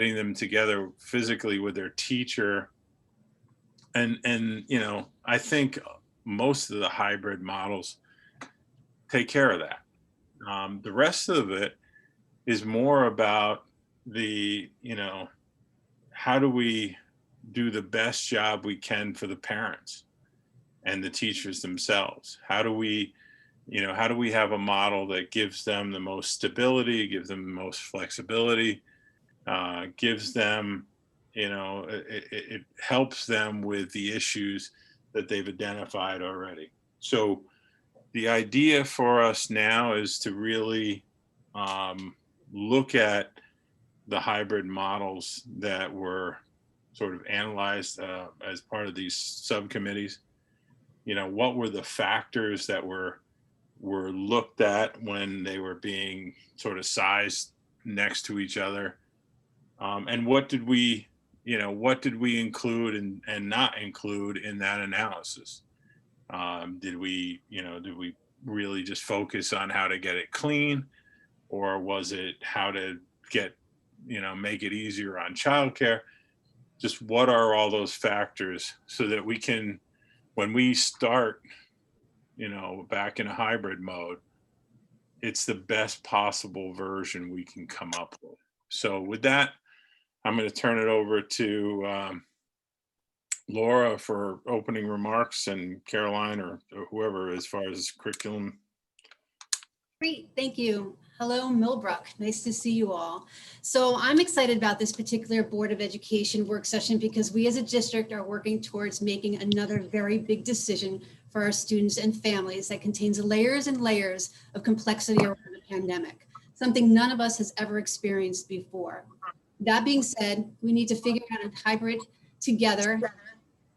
getting them together physically with their teacher. And you know, I think most of the hybrid models take care of that. The rest of it is more about the, you know, how do we do the best job we can for the parents and the teachers themselves? How do we, you know, how do we have a model that gives them the most stability, gives them the most flexibility, gives them, you know, it helps them with the issues that they've identified already. So the idea for us now is to really look at the hybrid models that were sort of analyzed as part of these subcommittees. You know, what were the factors that were looked at when they were being sort of sized next to each other, and what did we, you know, what did we include and not include in that analysis? Did we, you know, did we really just focus on how to get it clean, or was it how to get, you know, make it easier on childcare? Just what are all those factors so that we can, when we start, you know, back in a hybrid mode, it's the best possible version we can come up with. So with that, I'm going to turn it over to Laura for opening remarks, and Caroline or whoever as far as curriculum. Great, thank you. Hello, Millbrook. Nice to see you all. So I'm excited about this particular Board of Education work session because we as a district are working towards making another very big decision for our students and families that contains layers and layers of complexity around the pandemic, something none of us has ever experienced before. That being said, we need to figure out a hybrid together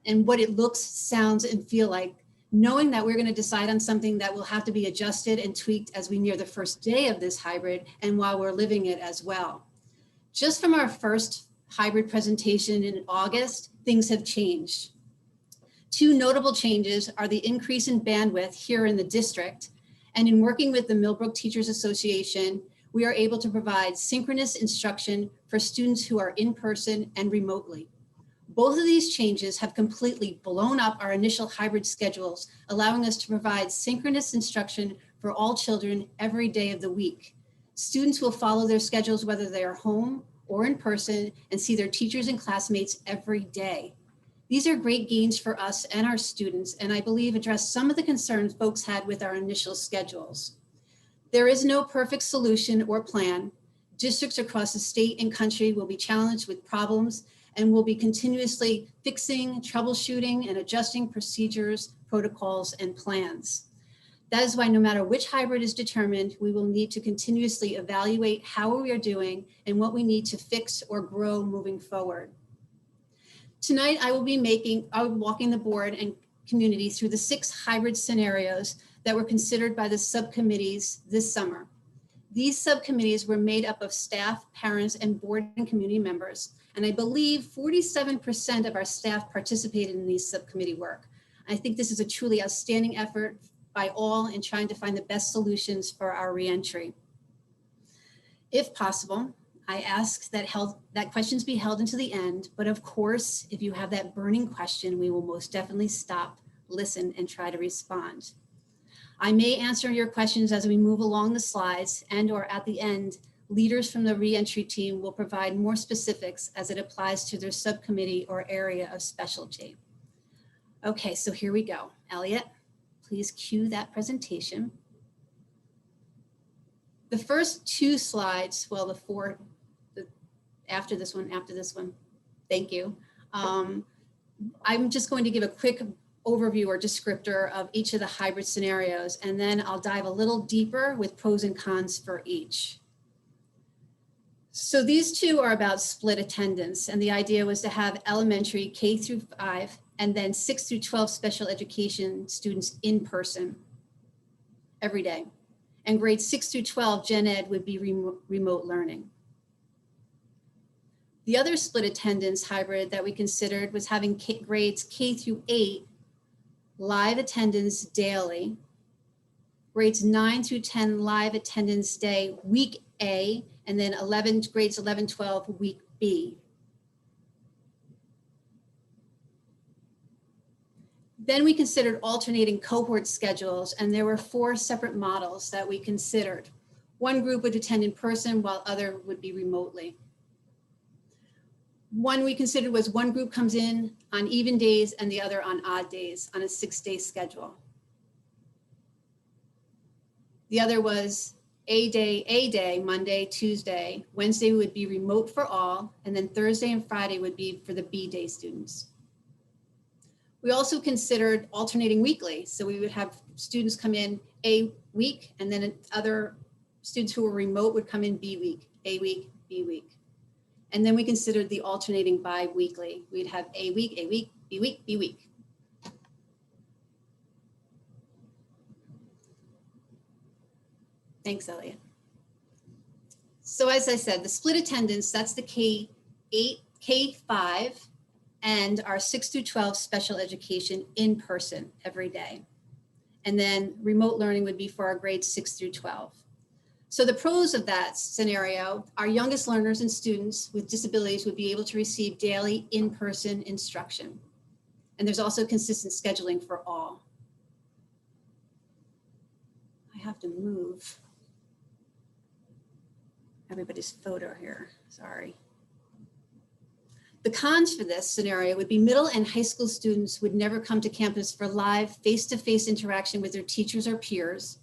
and what it looks, sounds, and feel like, knowing that we're going to decide on something that will have to be adjusted and tweaked as we near the first day of this hybrid and while we're living it as well. Just from our first hybrid presentation in August, things have changed. Two notable changes are the increase in bandwidth here in the district, and in working with the Millbrook Teachers Association, we are able to provide synchronous instruction for students who are in person and remotely. Both of these changes have completely blown up our initial hybrid schedules, allowing us to provide synchronous instruction for all children every day of the week. Students will follow their schedules whether they are home or in person and see their teachers and classmates every day. These are great gains for us and our students, and I believe address some of the concerns folks had with our initial schedules. There is no perfect solution or plan. Districts across the state and country will be challenged with problems and will be continuously fixing, troubleshooting, and adjusting procedures, protocols, and plans. That is why no matter which hybrid is determined, we will need to continuously evaluate how we are doing and what we need to fix or grow moving forward. Tonight, I will be walking the board and community through the 6 hybrid scenarios that were considered by the subcommittees this summer. These subcommittees were made up of staff, parents, and board and community members. And I believe 47% of our staff participated in these subcommittee work. I think this is a truly outstanding effort by all in trying to find the best solutions for our reentry. If possible, I ask that questions be held until the end, but of course, if you have that burning question, we will most definitely stop, listen, and try to respond. I may answer your questions as we move along the slides, and or at the end, leaders from the reentry team will provide more specifics as it applies to their subcommittee or area of specialty. Okay, so here we go. Elliot, please cue that presentation. The first 2 slides, well, after this one, thank you. I'm just going to give a quick overview or descriptor of each of the hybrid scenarios, and then I'll dive a little deeper with pros and cons for each. So these 2 are about split attendance, and the idea was to have elementary K through 5 and then 6 through 12 special education students in person every day. And grades 6 through 12 gen ed would be remote learning. The other split attendance hybrid that we considered was having grades K through 8 live attendance daily, grades 9 through 10 live attendance day week A, and then grades 11, 12 week B. Then we considered alternating cohort schedules, and there were 4 separate models that we considered. One group would attend in person while other would be remotely. One we considered was one group comes in on even days and the other on odd days on a 6-day schedule. The other was a day, Monday, Tuesday, Wednesday would be remote for all, and then Thursday and Friday would be for the B day students. We also considered alternating weekly. So we would have students come in a week, and then other students who were remote would come in B week, A week, B week. And then we considered the alternating bi-weekly. We'd have A week, B week, B week. Thanks, Elliot. So as I said, the split attendance, that's the K-8, K-5, and our 6 through 12 special education in person every day. And then remote learning would be for our grades 6 through 12. So the pros of that scenario, our youngest learners and students with disabilities would be able to receive daily in-person instruction. And there's also consistent scheduling for all. I have to move everybody's photo here, sorry. The cons for this scenario would be middle and high school students would never come to campus for live face-to-face interaction with their teachers or peers.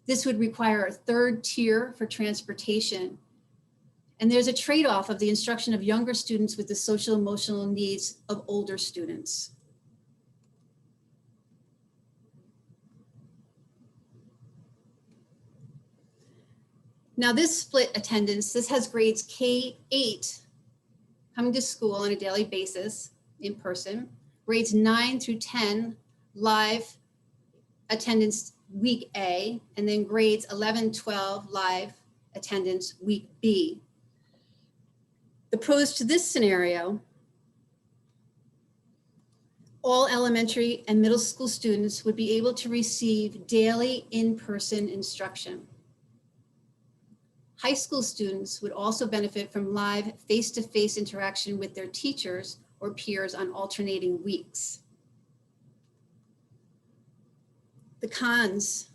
This would require a 3rd tier for transportation. And there's a trade-off of the instruction of younger students with the social emotional needs of older students. Now this split attendance, this has grades K-8 coming to school on a daily basis in person, grades 9 through 10 live attendance week A, and then grades 11, 12 live attendance week B. The pros to this scenario, all elementary and middle school students would be able to receive daily in-person instruction. High school students would also benefit from live face-to-face interaction with their teachers or peers on alternating weeks. The cons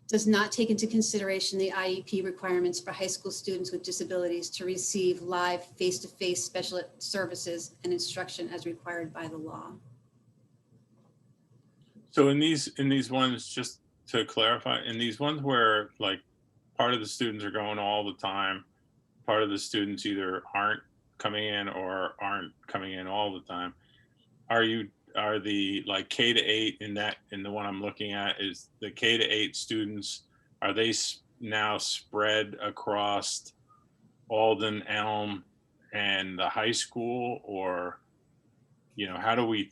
does not take into consideration the IEP requirements for high school students with disabilities to receive live face-to-face special services and instruction as required by the law. So in these ones, just to clarify, in these ones where like part of the students are going all the time, part of the students either aren't coming in or aren't coming in all the time, are the like K to 8 in the one I'm looking at, is the K to 8 students, are they now spread across Alden, Elm, and the high school? Or, you know, how do we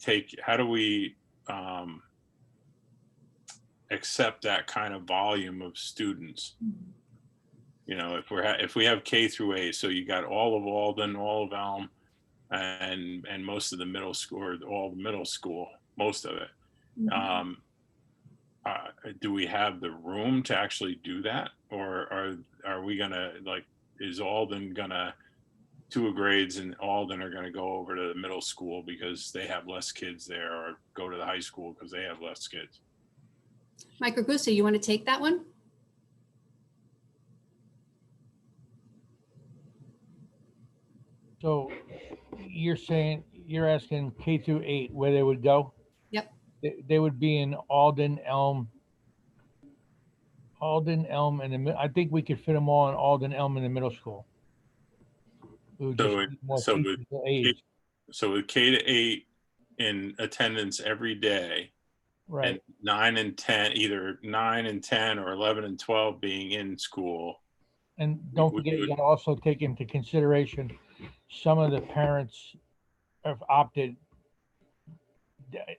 accept that kind of volume of students? You know, if we have K through 8, so you got all of Alden, all of Elm, and most of the middle school, or all the middle school, most of it. Mm-hmm. Do we have the room to actually do that? Or are we gonna, like, is Alden gonna, 2 grades in Alden are gonna go over to the middle school because they have less kids there, or go to the high school because they have less kids? Mike Ragusa, you want to take that one? So you're asking K through 8 where they would go? Yep. They would be in Alden, Elm, and I think we could fit them all in Alden, Elm, in the middle school. We would just need more teachers to age. So with K to 8 in attendance every day, Right. and 9 and 10, either 9 and 10 or 11 and 12 being in school. And don't forget, you got to also take into consideration some of the parents have opted.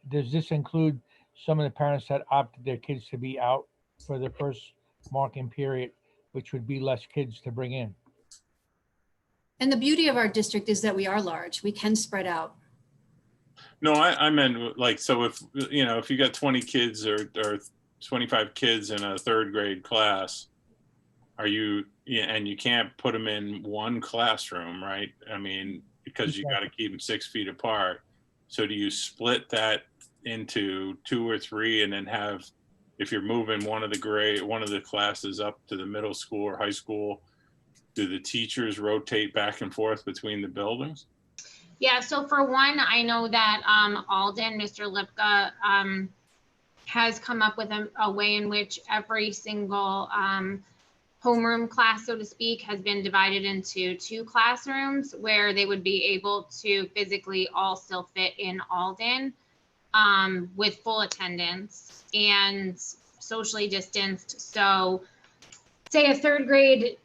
Does this include some of the parents that opted their kids to be out for the first marking period, which would be less kids to bring in? And the beauty of our district is that we are large. We can spread out. No, I meant like, so if, you know, if you got 20 kids or 25 kids in a 3rd grade class, yeah, and you can't put them in one classroom, right? I mean, because you got to keep them 6 feet apart. So do you split that into 2 or 3 and then have, if you're moving one of the classes up to the middle school or high school, do the teachers rotate back and forth between the buildings? Yeah, so for one, I know that Alden, Mr. Lipka, has come up with a way in which every single homeroom class, so to speak, has been divided into 2 classrooms where they would be able to physically all still fit in Alden with full attendance and socially distanced. So say a 3rd grade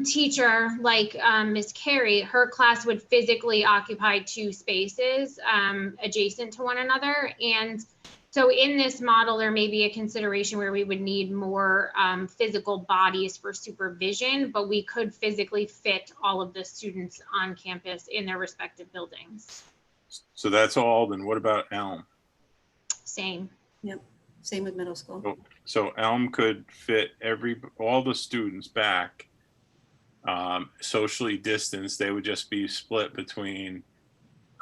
teacher like Miss Carey, her class would physically occupy 2 spaces adjacent to one another. And so in this model, there may be a consideration where we would need more physical bodies for supervision, but we could physically fit all of the students on campus in their respective buildings. So that's all. Then what about Elm? Same. Yep. Same with middle school. So Elm could fit all the students back socially distanced. They would just be split between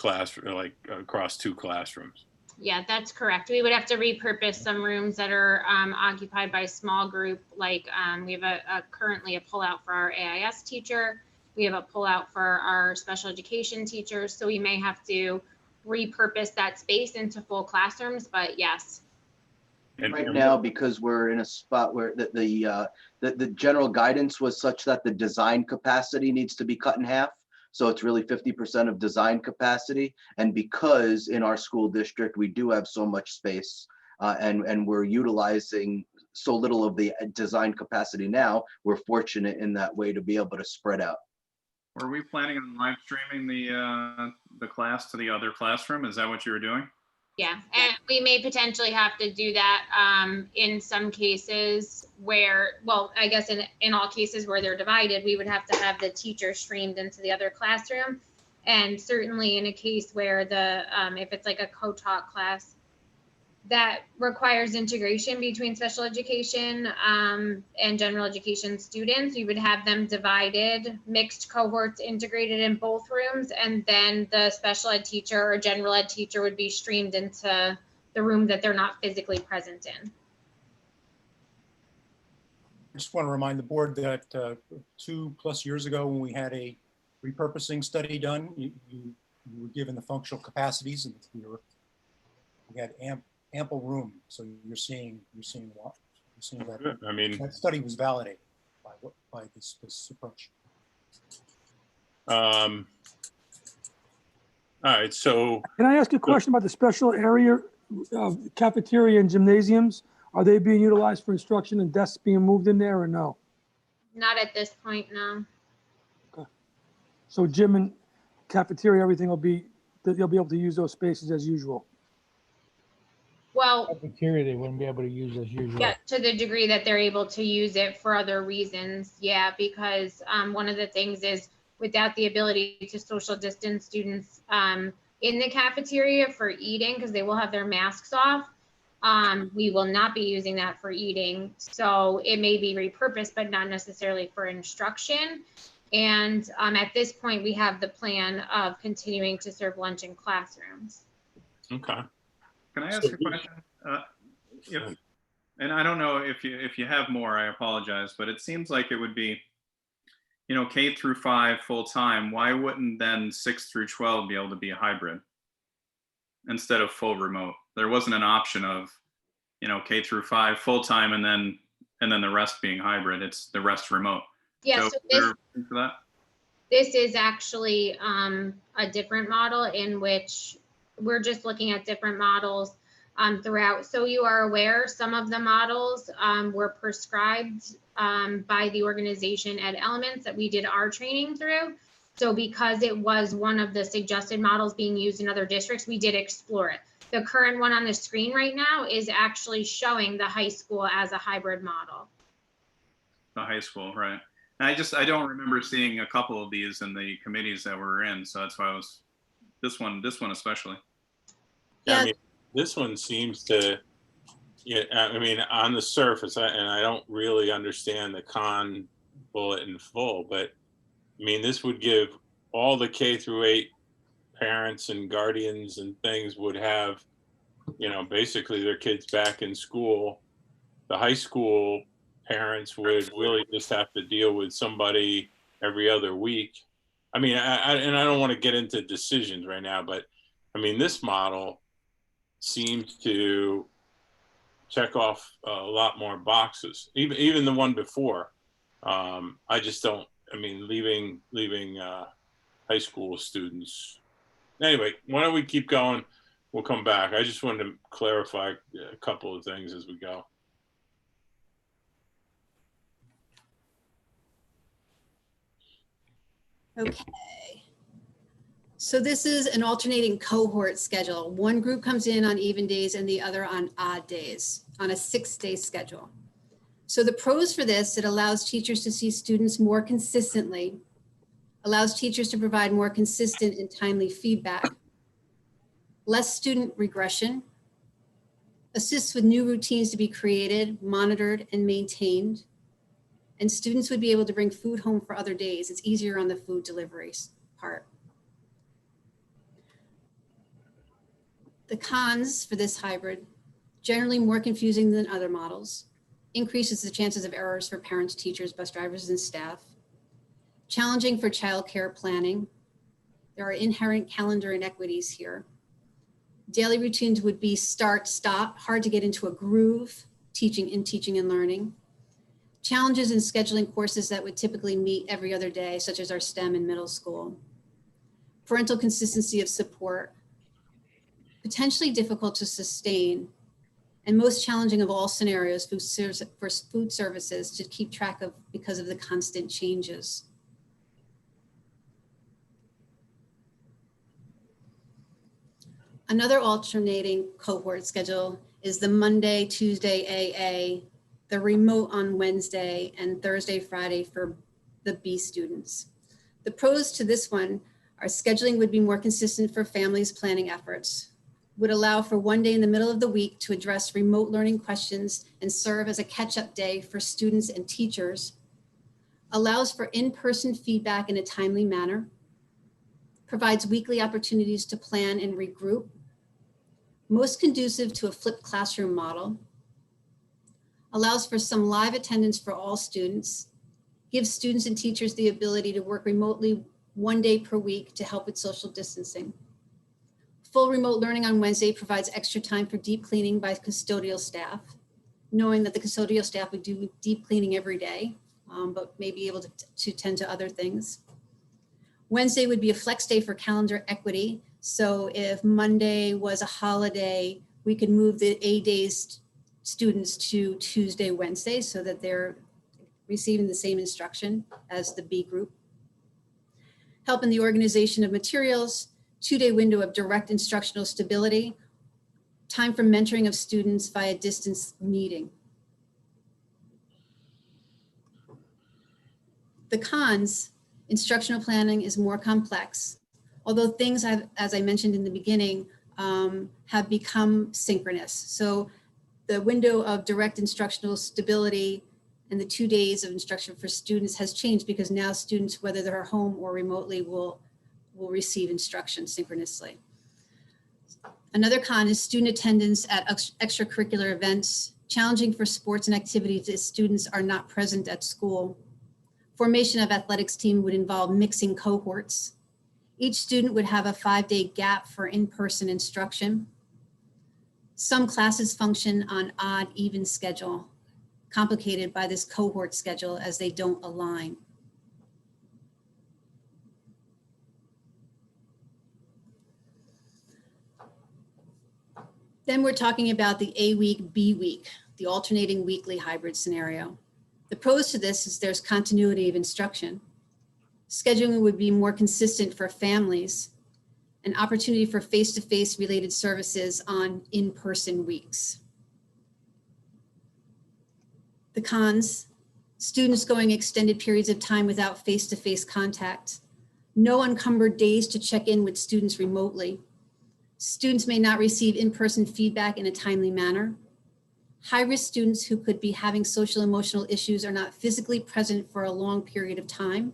like across 2 classrooms. Yeah, that's correct. We would have to repurpose some rooms that are occupied by a small group. Like we have currently a pullout for our AIS teacher. We have a pullout for our special education teachers. So we may have to repurpose that space into full classrooms, but yes. And Right now, because we're in a spot where the general guidance was such that the design capacity needs to be cut in half. So it's really 50% of design capacity. And because in our school district, we do have so much space and we're utilizing so little of the design capacity now, we're fortunate in that way to be able to spread out. Were we planning on live streaming the class to the other classroom? Is that what you were doing? Yeah, and we may potentially have to do that in some cases where, well, I guess in all cases where they're divided, we would have to have the teacher streamed into the other classroom. And certainly in a case where if it's like a co-taught class, that requires integration between special education and general education students. We would have them divided, mixed cohorts integrated in both rooms, and then the special ed teacher or general ed teacher would be streamed into the room that they're not physically present in. I just want to remind the board that 2+ years ago, when we had a repurposing study done, you were given the functional capacities, and we had ample room. So you're seeing that. I mean, That study was validated by this approach. all right. So Can I ask a question about the special area cafeteria and gymnasiums? Are they being utilized for instruction and desks being moved in there or no? Not at this point, no. So gym and cafeteria, everything will be, you'll be able to use those spaces as usual. Well, Cafeteria, they wouldn't be able to use as usual. yeah, to the degree that they're able to use it for other reasons. Yeah, because one of the things is without the ability to social distance students in the cafeteria for eating, because they will have their masks off, we will not be using that for eating. So it may be repurposed, but not necessarily for instruction. And at this point, we have the plan of continuing to serve lunch in classrooms. okay. Can I ask a question? And I don't know if you have more, I apologize, but it seems like it would be, K through 5 full time. Why wouldn't then 6 through 12 be able to be a hybrid instead of full remote? There wasn't an option of, K through 5 full time and then the rest being hybrid. It's the rest remote. Yeah, So so is there a reason for that? this is actually a different model in which we're just looking at different models throughout. So you are aware, some of the models were prescribed by the organization Ed Elements that we did our training through. So because it was one of the suggested models being used in other districts, we did explore it. The current one on the screen right now is actually showing the high school as a hybrid model. The high school, right? And I don't remember seeing a couple of these in the committees that we're in, so that's why I was this one especially. I mean, this one seems to, I mean, on the surface, and I don't really understand the bullet in full, but I mean, this would give all the K through 8 parents and guardians and things would have, basically their kids back in school. The high school parents would really just have to deal with somebody every other week. I mean, and I don't want to get into decisions right now, but I mean, this model seems to check off a lot more boxes, even the one before. I just don't, I mean, leaving high school students. Anyway, why don't we keep going? We'll come back. I just wanted to clarify a couple of things as we go. Okay. So this is an alternating cohort schedule. One group comes in on even days and the other on odd days on a 6-day schedule. So the pros for this, it allows teachers to see students more consistently, allows teachers to provide more consistent and timely feedback, less student regression, assists with new routines to be created, monitored, and maintained, and students would be able to bring food home for other days. It's easier on the food deliveries part. The cons for this hybrid, generally more confusing than other models, increases the chances of errors for parents, teachers, bus drivers, and staff, challenging for childcare planning. There are inherent calendar inequities here. Daily routines would be start, stop, hard to get into a groove, teaching and learning. Challenges in scheduling courses that would typically meet every other day, such as our STEM in middle school. Parental consistency of support, potentially difficult to sustain, and most challenging of all scenarios for food services to keep track of because of the constant changes. Another alternating cohort schedule is the Monday, Tuesday AA, the remote on Wednesday, and Thursday, Friday for the B students. The pros to this one are scheduling would be more consistent for families' planning efforts, would allow for one day in the middle of the week to address remote learning questions and serve as a catch-up day for students and teachers, allows for in-person feedback in a timely manner, provides weekly opportunities to plan and regroup, most conducive to a flipped classroom model, allows for some live attendance for all students, gives students and teachers the ability to work remotely one day per week to help with social distancing. Full remote learning on Wednesday provides extra time for deep cleaning by custodial staff, knowing that the custodial staff would do deep cleaning every day, but may be able to tend to other things. Wednesday would be a flex day for calendar equity. So if Monday was a holiday, we could move the A days students to Tuesday, Wednesday, so that they're receiving the same instruction as the B group. Help in the organization of materials, 2-day window of direct instructional stability, time for mentoring of students via distance meeting. The cons, instructional planning is more complex, although things have, as I mentioned in the beginning, have become synchronous. So the window of direct instructional stability and the 2 days of instruction for students has changed because now students, whether they're home or remotely, will receive instruction synchronously. Another con is student attendance at extracurricular events, challenging for sports and activities as students are not present at school. Formation of athletics team would involve mixing cohorts. Each student would have a 5-day gap for in-person instruction. Some classes function on odd, even schedule, complicated by this cohort schedule as they don't align. Then we're talking about the A week, B week, the alternating weekly hybrid scenario. The pros to this is there's continuity of instruction. Scheduling would be more consistent for families, an opportunity for face-to-face related services on in-person weeks. The cons, students going extended periods of time without face-to-face contact, no encumbered days to check in with students remotely. Students may not receive in-person feedback in a timely manner. High-risk students who could be having social emotional issues are not physically present for a long period of time.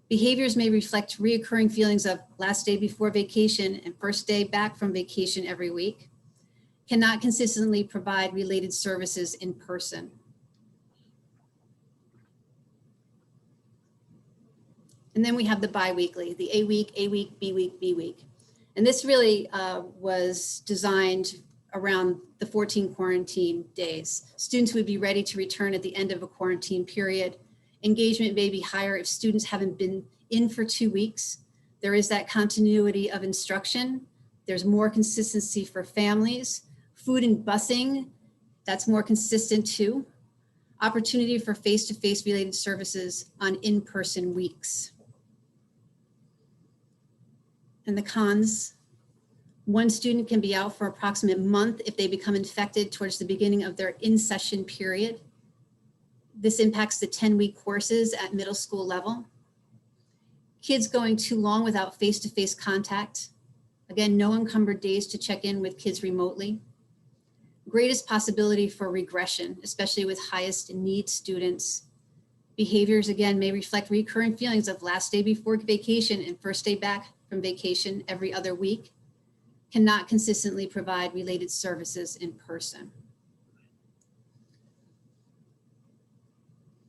Behaviors may reflect reoccurring feelings of last day before vacation and first day back from vacation every week. Cannot consistently provide related services in person. And then we have the biweekly, the A week, B week, B week. And this really was designed around the 14 quarantine days. Students would be ready to return at the end of a quarantine period. Engagement may be higher if students haven't been in for 2 weeks. There is that continuity of instruction. There's more consistency for families. Food and busing, that's more consistent too. Opportunity for face-to-face related services on in-person weeks. And the cons, one student can be out for approximate month if they become infected towards the beginning of their in-session period. This impacts the 10-week courses at middle school level. Kids going too long without face-to-face contact. Again, no encumbered days to check in with kids remotely. Greatest possibility for regression, especially with highest need students. Behaviors, again, may reflect recurring feelings of last day before vacation and first day back from vacation every other week. Cannot consistently provide related services in person.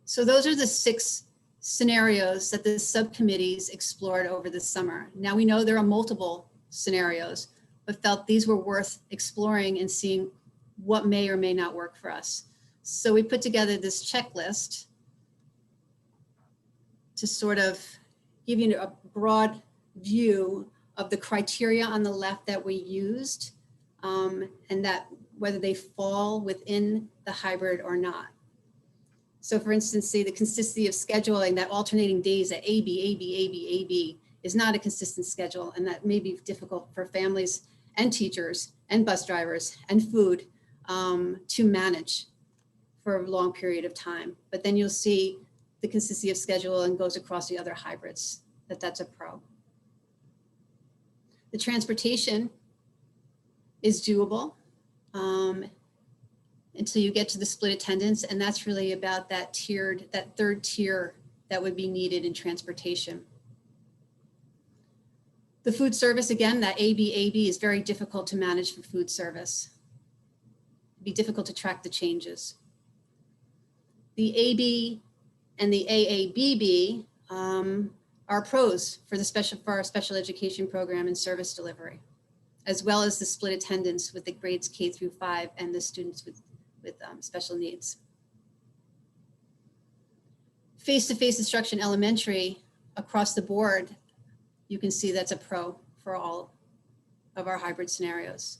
So those are the 6 scenarios that the subcommittees explored over the summer. Now we know there are multiple scenarios, but felt these were worth exploring and seeing what may or may not work for us. So we put together this checklist to sort of give you a broad view of the criteria on the left that we used, and that whether they fall within the hybrid or not. So for instance, say the consistency of scheduling, that alternating days at AB is not a consistent schedule, and that may be difficult for families and teachers and bus drivers and food to manage for a long period of time. But then you'll see the consistency of schedule and goes across the other hybrids, that's a pro. The transportation is doable until you get to the split attendance, and that's really about that third tier that would be needed in transportation. The food service, again, that AB is very difficult to manage for food service. It'd be difficult to track the changes. The AB and the AABB are pros for our special education program and service delivery, as well as the split attendance with the grades K through 5 and the students with special needs. Face-to-face instruction elementary across the board, you can see that's a pro for all of our hybrid scenarios.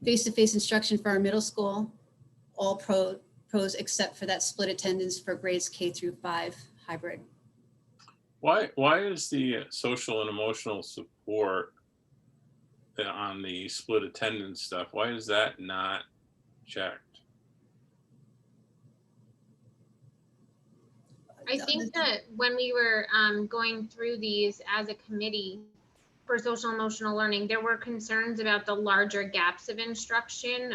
Face-to-face instruction for our middle school, all pros except for that split attendance for grades K through 5 hybrid. Why is the social and emotional support on the split attendance stuff, why is that not checked? I think that when we were going through these as a committee for social emotional learning, there were concerns about the larger gaps of instructional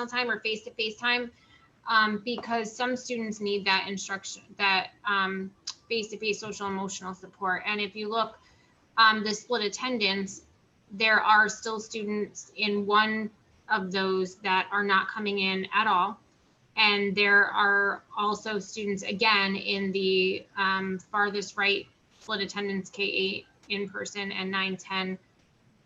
time or face-to-face time, because some students need that face-to-face social emotional support. And if you look the split attendance, there are still students in one of those that are not coming in at all. And there are also students, again, in the farthest right split attendance K-8 in person and 9-10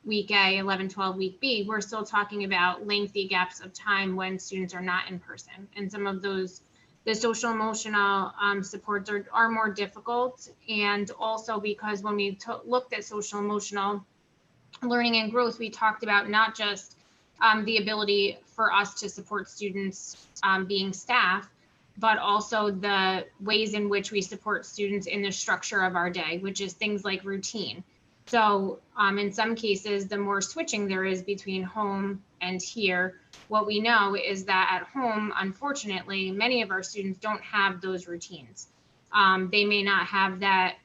week A, 11-12 week B. We're still talking about lengthy gaps of time when students are not in person. And some of those, the social emotional supports are more difficult. And also because when we looked at social emotional learning and growth, we talked about not just the ability for us to support students being staff, but also the ways in which we support students in the structure of our day, which is things like routine. So in some cases, the more switching there is between home and here, what we know is that at home, unfortunately, many of our students don't have those routines. They may not have that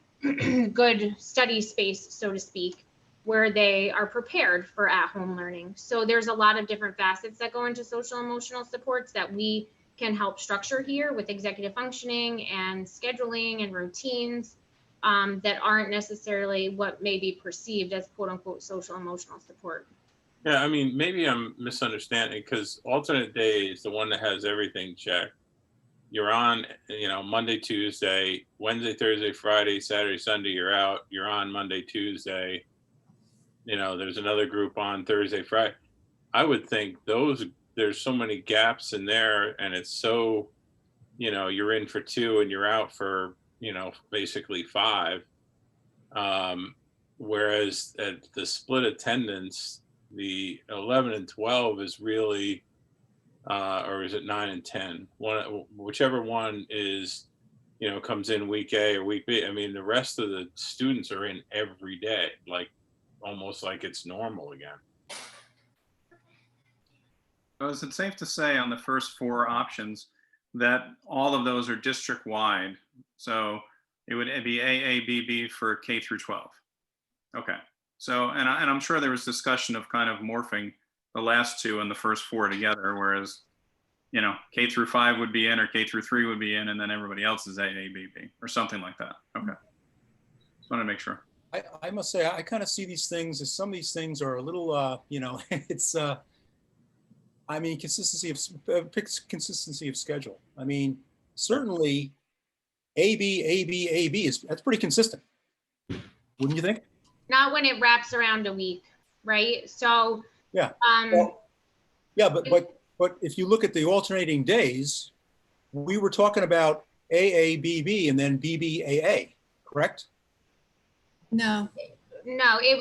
good study space, so to speak, where they are prepared for at-home learning. So there's a lot of different facets that go into social emotional supports that we can help structure here with executive functioning and scheduling and routines that aren't necessarily what may be perceived as quote unquote social emotional support. Yeah, I mean, maybe I'm misunderstanding because alternate day is the one that has everything checked. You're on, Monday, Tuesday, Wednesday, Thursday, Friday, Saturday, Sunday, you're out. You're on Monday, Tuesday. There's another group on Thursday, Friday. I would think there's so many gaps in there, and it's so, you're in for 2 and you're out for, basically 5. Whereas at the split attendance, the 11 and 12 is really, or is it 9 and 10? Whichever one is, comes in week A or week B. I mean, the rest of the students are in every day, like almost like it's normal again. So is it safe to say on the first 4 options that all of those are district wide? So it would be AABB for K through 12. Okay. So, and I'm sure there was discussion of kind of morphing the last 2 and the first 4 together, whereas, K through 5 would be in, or K through 3 would be in, and then everybody else is AABB or something like that. Okay. Just want to make sure. I must say, I kind of see these things as some of these things are a little, it's, I mean, consistency of schedule. I mean, certainly AB that's pretty consistent. Wouldn't you think? Not when it wraps around a week, right? So Yeah. Well, yeah, but if you look at the alternating days, we were talking about AABB and then BBAA, correct? No,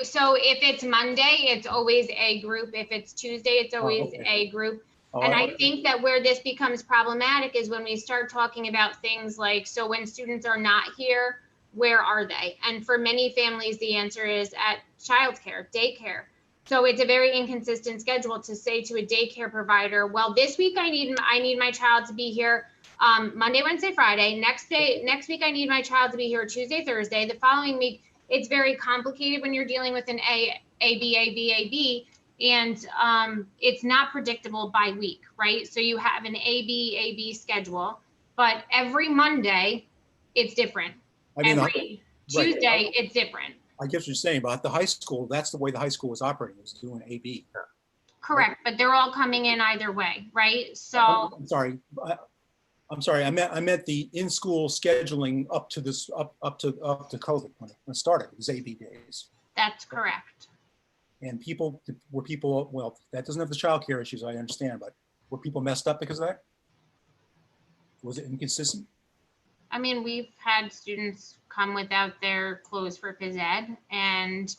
so if it's Monday, it's always A group. If it's Tuesday, it's always okay. A group. Oh, And I think that where this becomes problematic is when we start talking about things like, so when students are not here, where are they? And for many families, the answer is at childcare, daycare. So it's a very inconsistent schedule to say to a daycare provider, well, this week I need my child to be here Monday, Wednesday, Friday. Next week I need my child to be here Tuesday, Thursday. The following week, it's very complicated when you're dealing with an AB, and it's not predictable by week, right? So you have an AB schedule, but every Monday it's different. I mean, Every Tuesday right. it's different. I get what you're saying, but at the high school, that's the way the high school was operating, was doing AB. Correct, but they're all coming in either way, right? So I'm sorry. I meant the in-school scheduling up to COVID when it started. It was AB days. that's correct. And well, that doesn't have the childcare issues, I understand, but were people messed up because of that? Was it inconsistent? I mean, we've had students come without their clothes for phys ed and,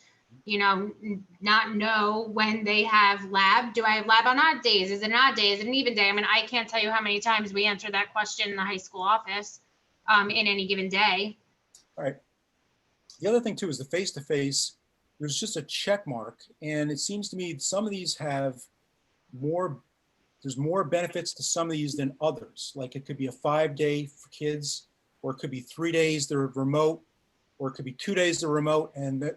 not know when they have lab. Do I have lab on odd days? Is it an odd day? Is it an even day? I mean, I can't tell you how many times we answer that question in the high school office in any given day. All right. The other thing too is the face-to-face, there's just a check mark. And it seems to me some of these have there's more benefits to some of these than others. Like it could be a 5-day for kids, or it could be 3 days they're remote, or it could be 2 days they're remote. And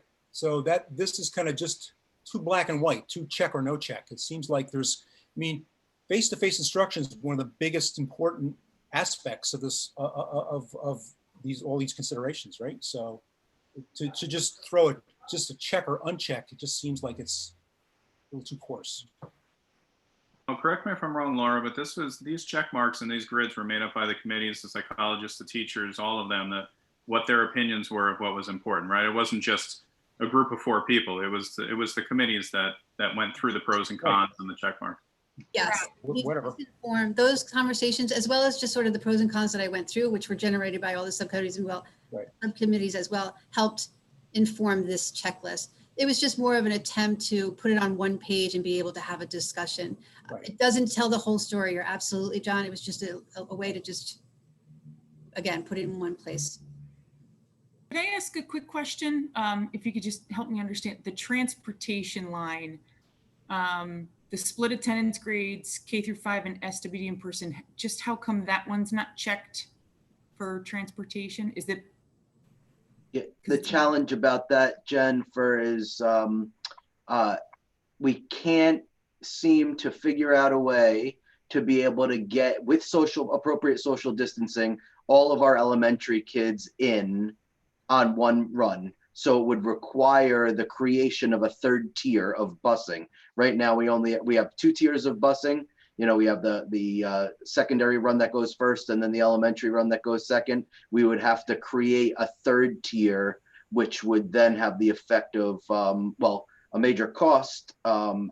this is kind of just too black and white, too check or no check. It seems like face-to-face instruction is one of the biggest important aspects of this, of all these considerations, right? So to just throw it, just a check or uncheck, it just seems like it's a little too coarse. Oh, correct me if I'm wrong, Laura, but these check marks and these grids were made up by the committees, the psychologists, the teachers, all of them, that what their opinions were of what was important, right? It wasn't just a group of 4 people. It was the committees that went through the pros and cons and the check mark. yes. Whatever. Those conversations, as well as just sort of the pros and cons that I went through, which were generated by all the subcommittees as well, helped inform this checklist. It was just more of an attempt to put it on one page and be able to have a discussion. Right. It doesn't tell the whole story. You're absolutely, John. It was just a way to just, again, put it in one place. Could I ask a quick question? If you could just help me understand the transportation line, the split attendance grades, K through 5 and SWD in person, just how come that one's not checked for transportation? Is it Yeah, the challenge about that, Jennifer, is we can't seem to figure out a way to be able to get, with appropriate social distancing, all of our elementary kids in on one run. So it would require the creation of a third tier of busing. Right now, we have 2 tiers of busing. You know, we have the secondary run that goes first, and then the elementary run that goes second. We would have to create a third tier, which would then have the effect of, well, a major cost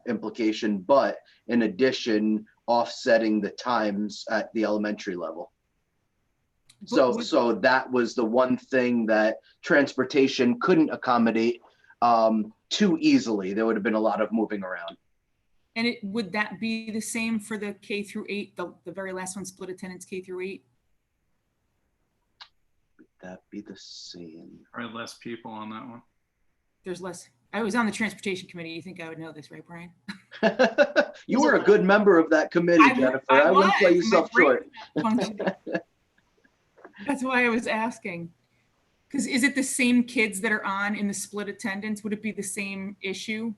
implication, but in addition, offsetting the times at the elementary level. So that was the one thing that transportation couldn't accommodate too easily. There would have been a lot of moving around. And would that be the same for the K through 8, the very last one, split attendance K through 8? Would that be the same? Probably less people on that one. There's less. I was on the transportation committee. You think I would know this, right, Brian? You were a good member of that committee, Jennifer. I wouldn't play yourself short. That's why I was asking. Because is it the same kids that are on in the split attendance? Would it be the same issue?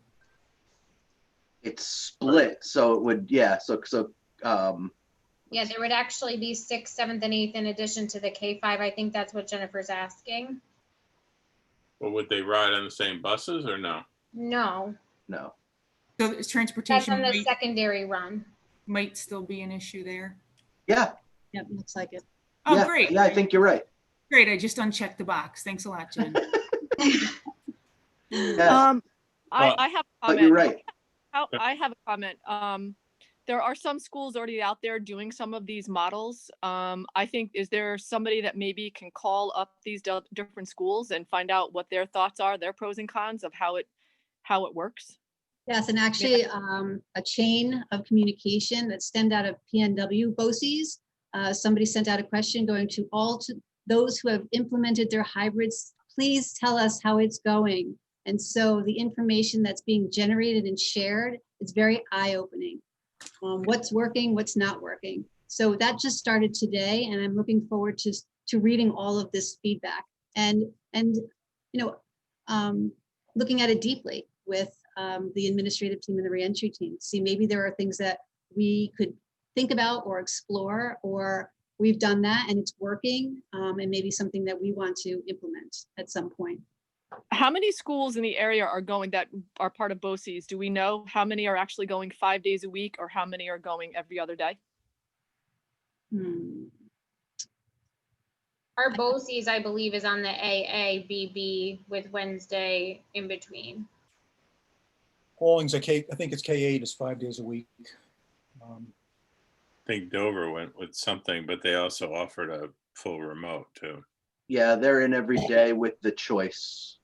It's split, so it would, yeah. Yeah, there would actually be 6th, 7th, and 8th in addition to the K5. I think that's what Jennifer's asking. Well, would they ride on the same buses or no? No, No. So that's transportation on the secondary run. might still be an issue there. Yeah. Yep, looks like it. Oh, Yeah, great. yeah, I think you're right. Great. I just unchecked the box. Thanks a lot, Jen. Yes, I have a but comment. you're right. I have a comment. There are some schools already out there doing some of these models. I think, is there somebody that maybe can call up these different schools and find out what their thoughts are, their pros and cons of how it works? Yes, and actually a chain of communication that stemmed out of PNW BOCES. Somebody sent out a question going to those who have implemented their hybrids, please tell us how it's going. And so the information that's being generated and shared is very eye-opening. What's working, what's not working. So that just started today, and I'm looking forward to reading all of this feedback and looking at it deeply with the administrative team and the reentry team. See, maybe there are things that we could think about or explore, or we've done that and it's working, and maybe something that we want to implement at some point. How many schools in the area are going that are part of BOCES? Do we know how many are actually going 5 days a week, or how many are going every other day? Our BOCES, I believe, is on the AABB with Wednesday in between. Pauling's I think it's K8 is 5 days a week. I think Dover went with something, but they also offered a full remote too. Yeah, they're in every day with the choice.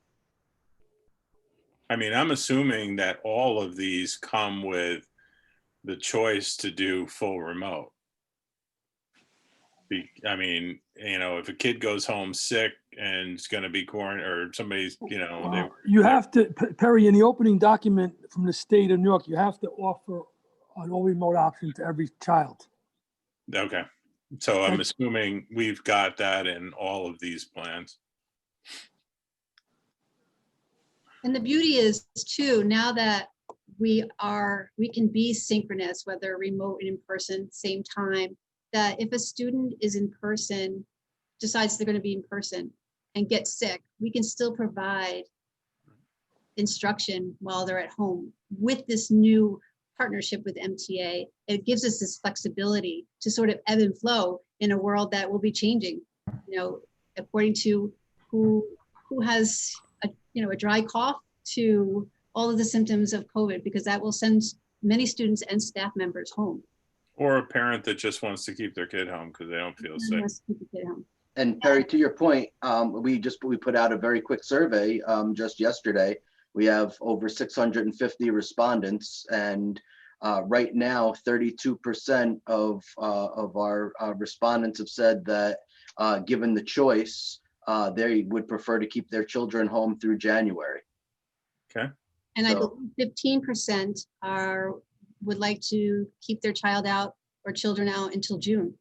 I mean, I'm assuming that all of these come with the choice to do full remote. I mean, if a kid goes home sick and it's going to be quarantined, or somebody's, you have to, Perry, in the opening document from the state of New York, you have to offer an all remote option to every child. Okay. So I'm assuming we've got that in all of these plans. And the beauty is too, now that we can be synchronous, whether remote and in person, same time, that if a student is in person, decides they're going to be in person and get sick, we can still provide instruction while they're at home. With this new partnership with MTA, it gives us this flexibility to sort of ebb and flow in a world that will be changing, according to who has a dry cough to all of the symptoms of COVID, because that will send many students and staff members home. Or a parent that just wants to keep their kid home because they don't feel sick. And Perry, to your point, we put out a very quick survey just yesterday. We have over 650 respondents, and right now, 32% of our respondents have said that given the choice, they would prefer to keep their children home through January. Okay. And I believe 15% would like to keep their child out or children out until June,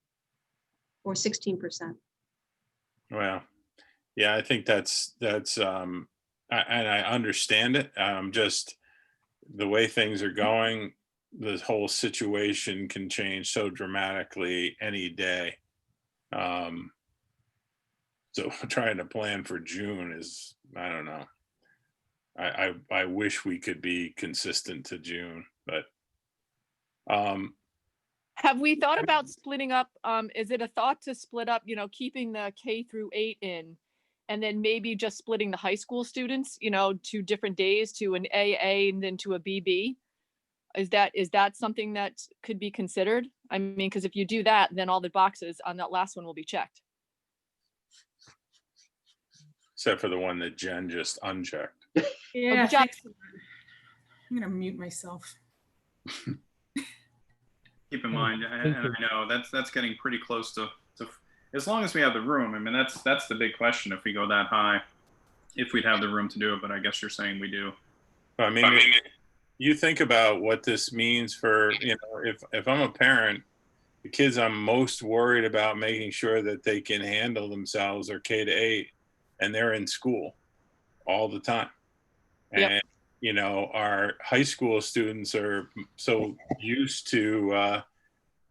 or 16%. Well, Yeah, I think and I understand it. Just the way things are going, the whole situation can change so dramatically any day. Um, so trying to plan for June is, I don't know. I wish we could be consistent to June, but Have we thought about splitting up? Is it a thought to split up, keeping the K through 8 in, and then maybe just splitting the high school students, to different days, to an AA and then to a BB? Is that something that could be considered? I mean, because if you do that, then all the boxes on that last one will be checked. except for the one that Jen just unchecked. Yeah, good job. thanks. I'm gonna mute myself. Keep in mind, and I know that's getting pretty close to as long as we have the room. I mean, that's the big question. If we go that high, if we'd have the room to do it, but I guess you're saying we do. I mean, you think about what this means for, if I'm a parent, the kids I'm most worried about making sure that they can handle themselves are K to 8, and they're in school all the time. Yep. And, our high school students are so used to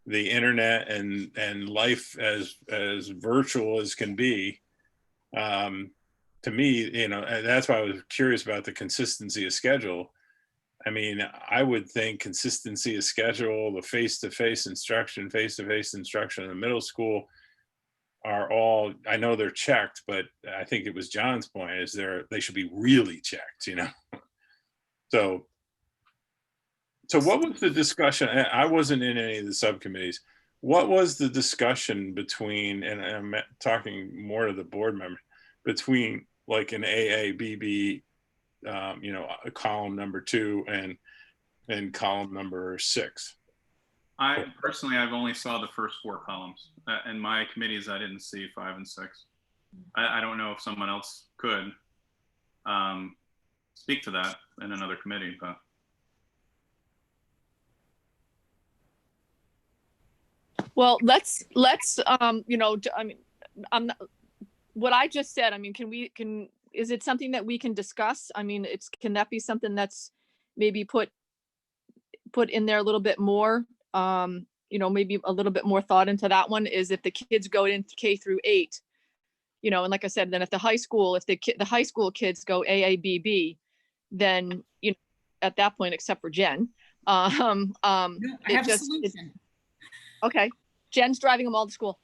the internet and life as virtual as can be. To me, that's why I was curious about the consistency of schedule. I mean, I would think consistency of schedule, the face-to-face instruction in the middle school are all, I know they're checked, but I think it was John's point, is they should be really checked, So what was the discussion? I wasn't in any of the subcommittees. What was the discussion between, and I'm talking more to the board member, between like an AABB, a column number 2 and column number 6? I personally, I've only saw the first 4 columns. In my committees, I didn't see 5 and 6. I don't know if someone else could speak to that in another committee, but. Well, let's I mean, I'm not, what I just said, I mean, is it something that we can discuss? I mean, can that be something that's maybe put in there a little bit more? Maybe a little bit more thought into that one, is if the kids go into K through 8, and like I said, then if the high school kids go AABB, then, at that point, except for Jen, No, I have a solution. Okay. Jen's driving them all to school.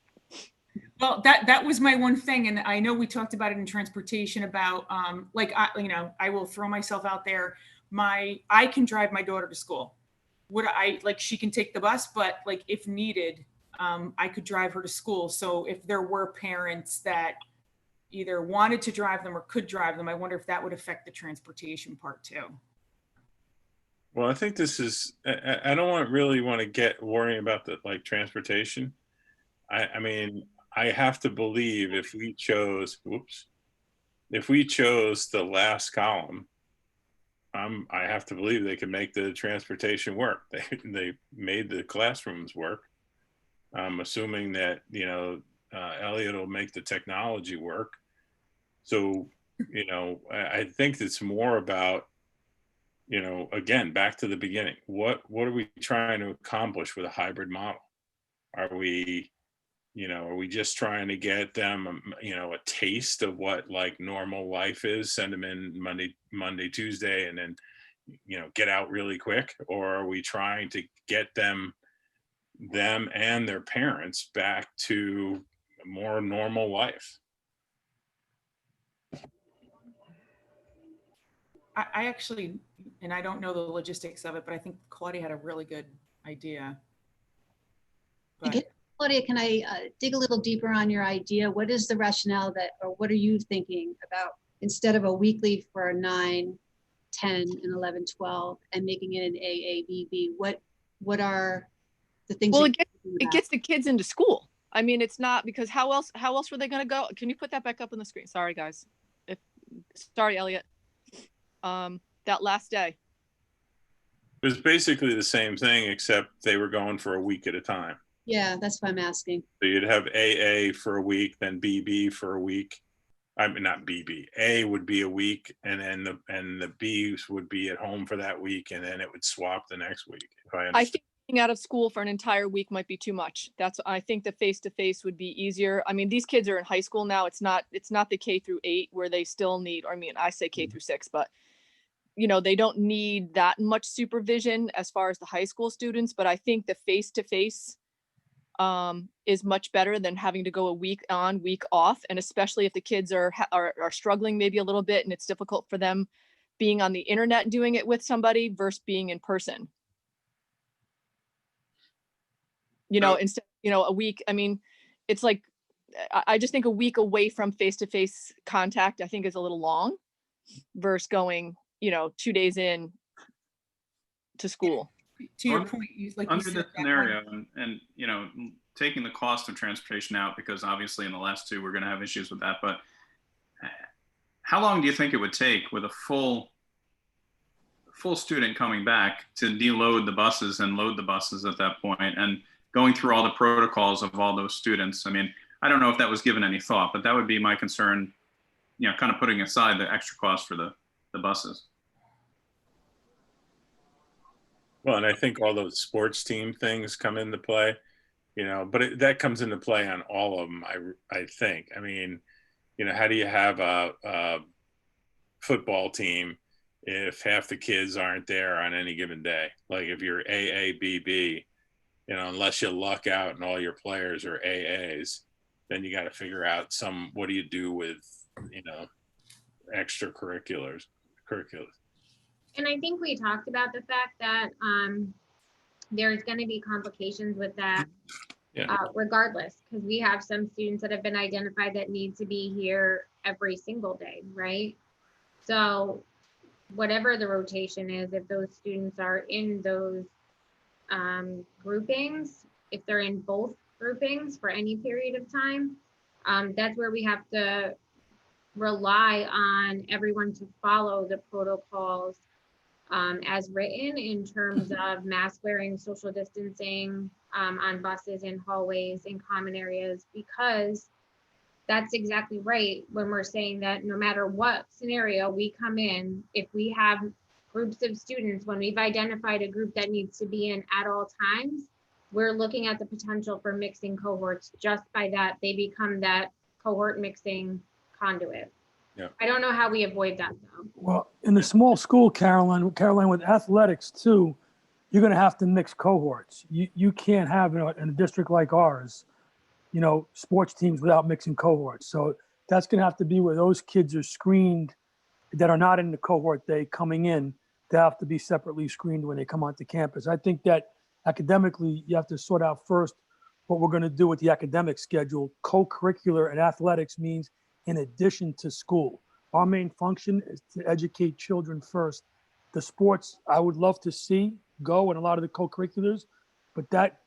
Well, that was my one thing. And I know we talked about it in transportation about, I will throw myself out there. I can drive my daughter to school. She can take the bus, but like if needed, I could drive her to school. So if there were parents that either wanted to drive them or could drive them, I wonder if that would affect the transportation part too. Well, I think this is, I don't really want to get worrying about the transportation. I mean, I have to believe if we chose the last column, I have to believe they can make the transportation work. They made the classrooms work. I'm assuming that, Elliot will make the technology work. So, I think it's more about, again, back to the beginning, what are we trying to accomplish with a hybrid model? Are we just trying to get them, a taste of what like normal life is, send them in Monday, Tuesday, and then, get out really quick? Or are we trying to get them and their parents back to a more normal life? I actually, and I don't know the logistics of it, but I think Claudia had a really good idea. Claudia, can I dig a little deeper on your idea? What is the rationale or what are you thinking about, instead of a weekly for 9, 10, and 11, 12, and making it an AABB? What are the things? Well, it gets the kids into school. I mean, it's not, because how else were they going to go? Can you put that back up on the screen? Sorry, guys. Sorry, Elliot. That last day. It was basically the same thing, except they were going for a week at a time. Yeah, that's what I'm asking. So you'd have AA for a week, then BB for a week, I mean, not BB. A would be a week, and then the Bs would be at home for that week, and then it would swap the next week. If I I understand. think being out of school for an entire week might be too much. I think the face-to-face would be easier. I mean, these kids are in high school now. It's not the K-8 where they still need, I mean, I say K-6, but you know, they don't need that much supervision as far as the high school students, but I think the face-to-face is much better than having to go a week on, week off. And especially if the kids are struggling maybe a little bit and it's difficult for them being on the internet and doing it with somebody versus being in person. You know, instead, you know, a week, I mean, it's like, I just think a week away from face-to-face contact, I think is a little long versus going, you know, 2 days in to school. To your Under- point, like you Under said, this that scenario, and you know, taking the cost of transportation out, because obviously in the last two we're going to have issues with that. But how long do you think it would take with a full student coming back to deload the buses and load the buses at that point, and going through all the protocols of all those students? I mean, I don't know if that was given any thought, but that would be my concern. You know, kind of putting aside the extra cost for the buses. Well, and I think all those sports team things come into play, you know, but that comes into play on all of them. I think. I mean, you know, how do you have a football team if half the kids aren't there on any given day? Like if you're AABB, you know, unless you luck out and all your players are AAs, then you got to figure out what do you do with, you know, extracurriculars. And I think we talked about the fact that there's going to be complications with that regardless, because we have some students that have been identified that need to be here every single day, right? So whatever the rotation is, if those students are in those groupings, if they're in both groupings for any period of time, that's where we have to rely on everyone to follow the protocols as written in terms of mask wearing, social distancing on buses, in hallways, in common areas, because that's exactly right when we're saying that no matter what scenario we come in, if we have groups of students, when we've identified a group that needs to be in at all times, we're looking at the potential for mixing cohorts. Just by that, they become that cohort mixing conduit. Yeah. I don't know how we avoid that though. Well, in the small school, Caroline, with athletics too, you're going to have to mix cohorts. You can't have in a district like ours, you know, sports teams without mixing cohorts. So that's going to have to be where those kids are screened that are not in the cohort they coming in. They have to be separately screened when they come onto campus. I think that academically, you have to sort out first what we're going to do with the academic schedule. Co-curricular and athletics means in addition to school. Our main function is to educate children first. The sports, I would love to see go in a lot of the co-curriculars, but that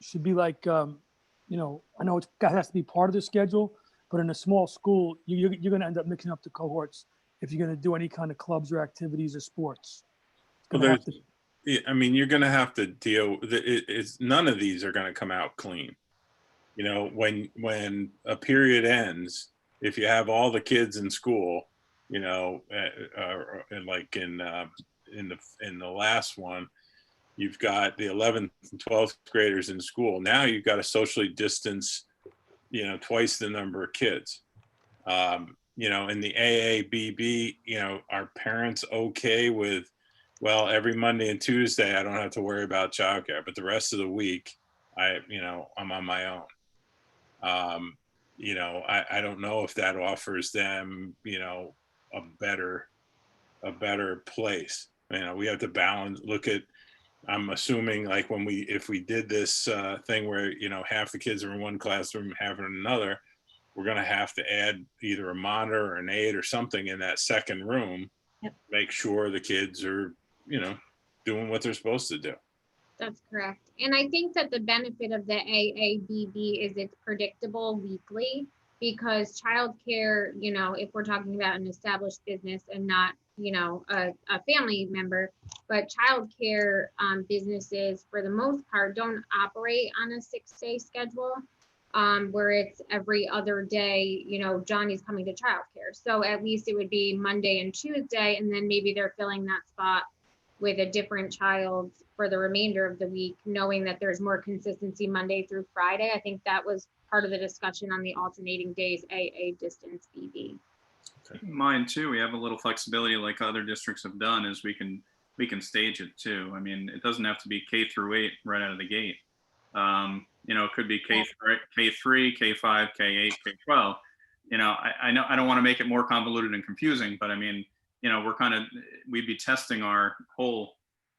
should be like, you know, I know it has to be part of the schedule, but in a small school, you're going to end up mixing up the cohorts if you're going to do any kind of clubs or activities or sports. Well, I mean, you're going to have to deal with it. None of these are going to come out clean. You know, when a period ends, if you have all the kids in school, you know, and like in the last one, you've got the 11th and 12th graders in school. Now you've got to socially distance, you know, twice the number of kids. You know, in the AABB, you know, are parents okay with, well, every Monday and Tuesday, I don't have to worry about childcare, but the rest of the week, I'm on my own. You know, I don't know if that offers them, you know, a better place. You know, we have to balance, I'm assuming like if we did this thing where, you know, half the kids are in one classroom, half in another, we're going to have to add either a monitor or an aide or something in that second room. Yep. Make sure the kids are, you know, doing what they're supposed to do. That's correct. And I think that the benefit of the AABB is it's predictable weekly, because childcare, you know, if we're talking about an established business and not, you know, a family member, but childcare businesses for the most part don't operate on a 6-day schedule. where it's every other day, you know, Johnny's coming to childcare. So at least it would be Monday and Tuesday, and then maybe they're filling that spot with a different child for the remainder of the week, knowing that there's more consistency Monday through Friday. I think that was part of the discussion on the alternating days, AA distance BB. Mine too, we have a little flexibility like other districts have done, is we can stage it too. I mean, it doesn't have to be K through 8 right out of the gate. You know, it could be K3, K5, K8, K12. You know, I know I don't want to make it more convoluted and confusing, but I mean, you know, we'd be testing our whole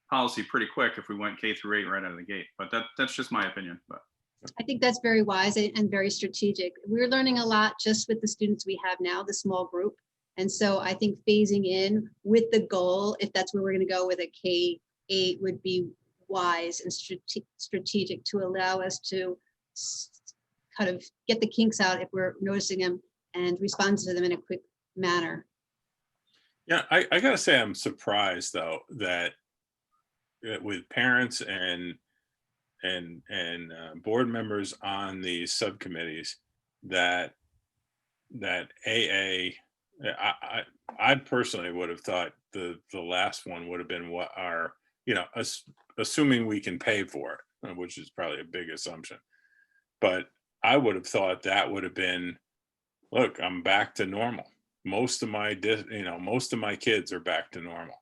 policy pretty quick if we went K through 8 right out of the gate. But that's just my opinion. But I think that's very wise and very strategic. We're learning a lot just with the students we have now, the small group. And so I think phasing in with the goal, if that's where we're going to go with a K8, would be wise and strategic to allow us to kind of get the kinks out if we're noticing them and respond to them in a quick manner. Yeah, I gotta say I'm surprised though that with parents and board members on these subcommittees that AA, I personally would have thought the last one would have been what our, you know, assuming we can pay for it, which is probably a big assumption, but I would have thought that would have been, look, I'm back to normal. Most of my kids are back to normal.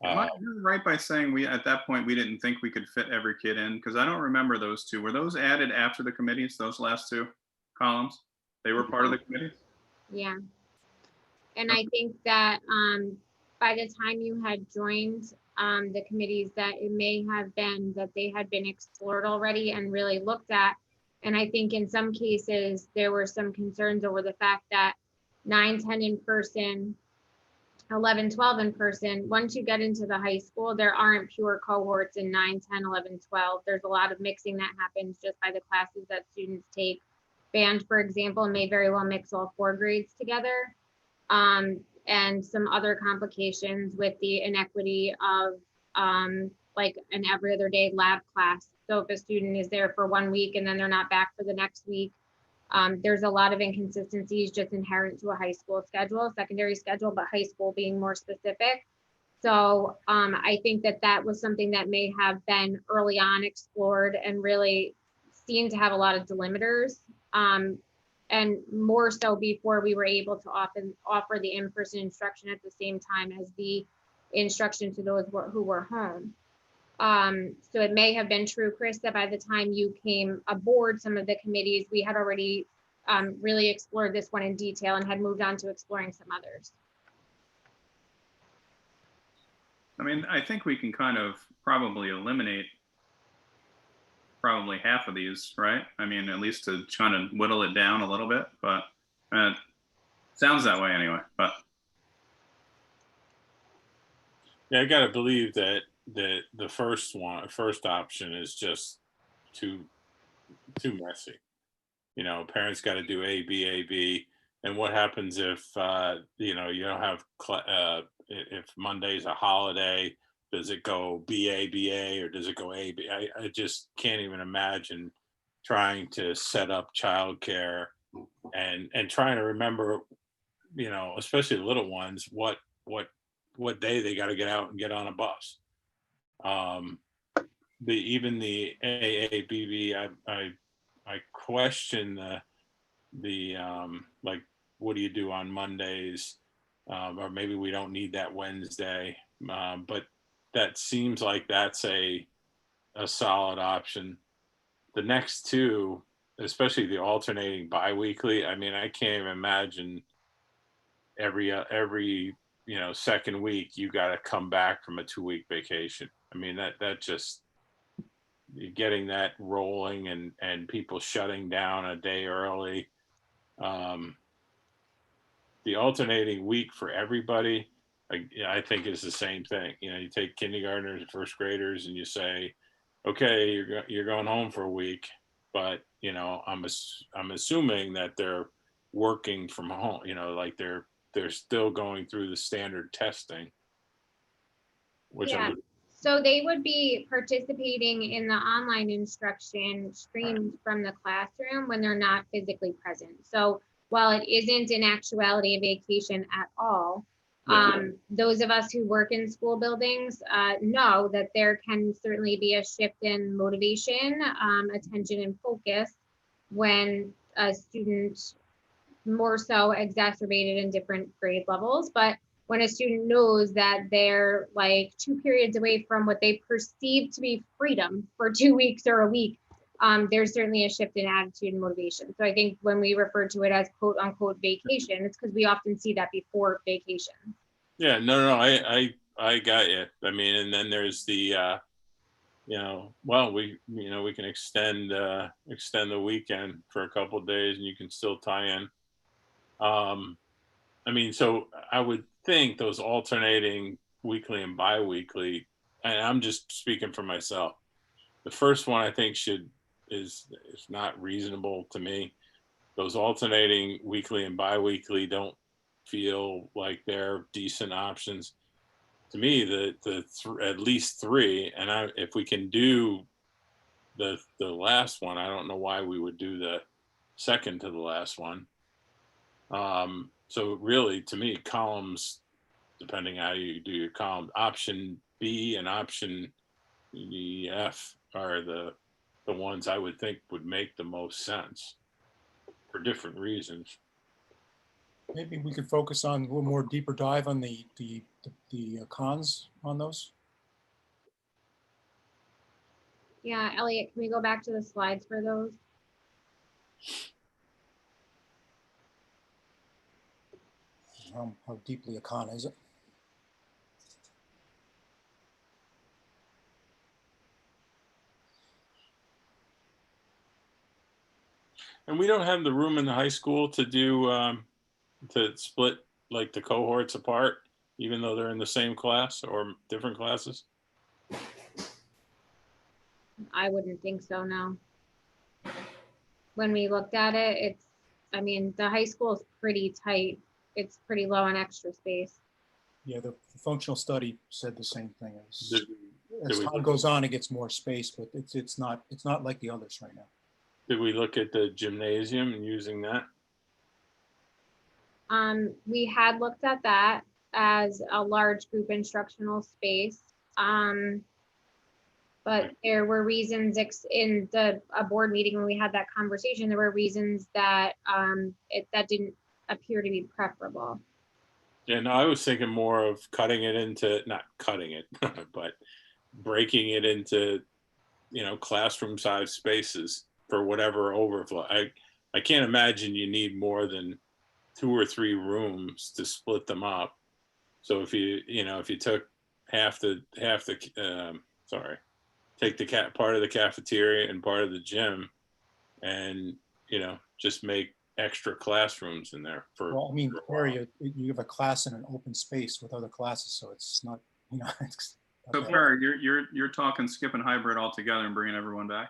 am I right by saying at that point we didn't think we could fit every kid in? Because I don't remember those two. Were those added after the committees? Those last two columns, they were part of the committees. Yeah. And I think that by the time you had joined the committees, that it may have been that they had been explored already and really looked at. And I think in some cases, there were some concerns over the fact that 9, 10 in person, 11, 12 in person. Once you get into the high school, there aren't pure cohorts in 9, 10, 11, 12. There's a lot of mixing that happens just by the classes that students take. Band, for example, may very well mix all 4 grades together. And some other complications with the inequity of like an every other day lab class. So if a student is there for 1 week and then they're not back for the next week, there's a lot of inconsistencies just inherent to a high school schedule, secondary schedule, but high school being more specific. So I think that was something that may have been early on explored and really seemed to have a lot of delimiters. And more so before we were able to often offer the in-person instruction at the same time as the instruction to those who were home. So it may have been true, Chris, that by the time you came aboard some of the committees, we had already really explored this one in detail and had moved on to exploring some others. I mean, I think we can kind of probably eliminate probably half of these, right? I mean, at least to kind of whittle it down a little bit, but sounds that way anyway. But yeah, I gotta believe that the first option is just too messy. You know, parents got to do A, B, and what happens if you know, you don't have if Monday's a holiday? Does it go BA, or does it go AB? I just can't even imagine trying to set up childcare and trying to remember, you know, especially the little ones, what day they got to get out and get on a bus. Even the AABB, I question the like, what do you do on Mondays? Or maybe we don't need that Wednesday, but that seems like that's a solid option. The next two, especially the alternating biweekly, I mean, I can't even imagine every you know, second week you got to come back from a 2-week vacation. I mean, that just, getting that rolling and people shutting down a day early. The alternating week for everybody, I think is the same thing. You know, you take kindergartners and first graders and you say, okay, you're going home for a week, but you know, I'm assuming that they're working from home. You know, like they're still going through the standard testing, which Yeah. So they would be participating in the online instruction streamed from the classroom when they're not physically present. So while it isn't in actuality a vacation at all, those of us who work in school buildings know that there can certainly be a shift in motivation, attention, and focus when a student, more so exacerbated in different grade levels, but when a student knows that they're like 2 periods away from what they perceive to be freedom for 2 weeks or a week, there's certainly a shift in attitude and motivation. So I think when we refer to it as quote unquote vacation, it's because we often see that before vacation. Yeah, no, I got you. I mean, and then there's the, well, we can extend the weekend for a couple of days, and you can still tie in. I mean, so I would think those alternating weekly and bi-weekly, and I'm just speaking for myself. The first one I think is not reasonable to me. Those alternating weekly and bi-weekly don't feel like they're decent options. To me, at least 3, and if we can do the last one, I don't know why we would do the second to the last one. So really, to me, columns, depending how you do your column, option B and option F are the ones I would think would make the most sense for different reasons. Maybe we could focus on a little more deeper dive on the cons on those. Yeah, Elliot, can we go back to the slides for those? How deeply a con is it? And we don't have the room in the high school to do to split like the cohorts apart, even though they're in the same class or different classes. I wouldn't think so, no. When we looked at it, I mean, the high school is pretty tight. It's pretty low on extra space. Yeah, the functional study said the same thing. As time goes on, it gets more space, but it's not like the others right now. Did we look at the gymnasium and using that? We had looked at that as a large group instructional space. But there were reasons in a board meeting when we had that conversation, there were reasons that that didn't appear to be preferable. Yeah, no, I was thinking more of cutting it into, not cutting it, but breaking it into, classroom size spaces for whatever overflow. I can't imagine you need more than 2 or 3 rooms to split them up. So if you took take the part of the cafeteria and part of the gym, and just make extra classrooms in there for. Well, I mean, area you have a class in an open space with other classes, so it's not, It's so Perry, you're talking skipping hybrid altogether and bringing everyone back.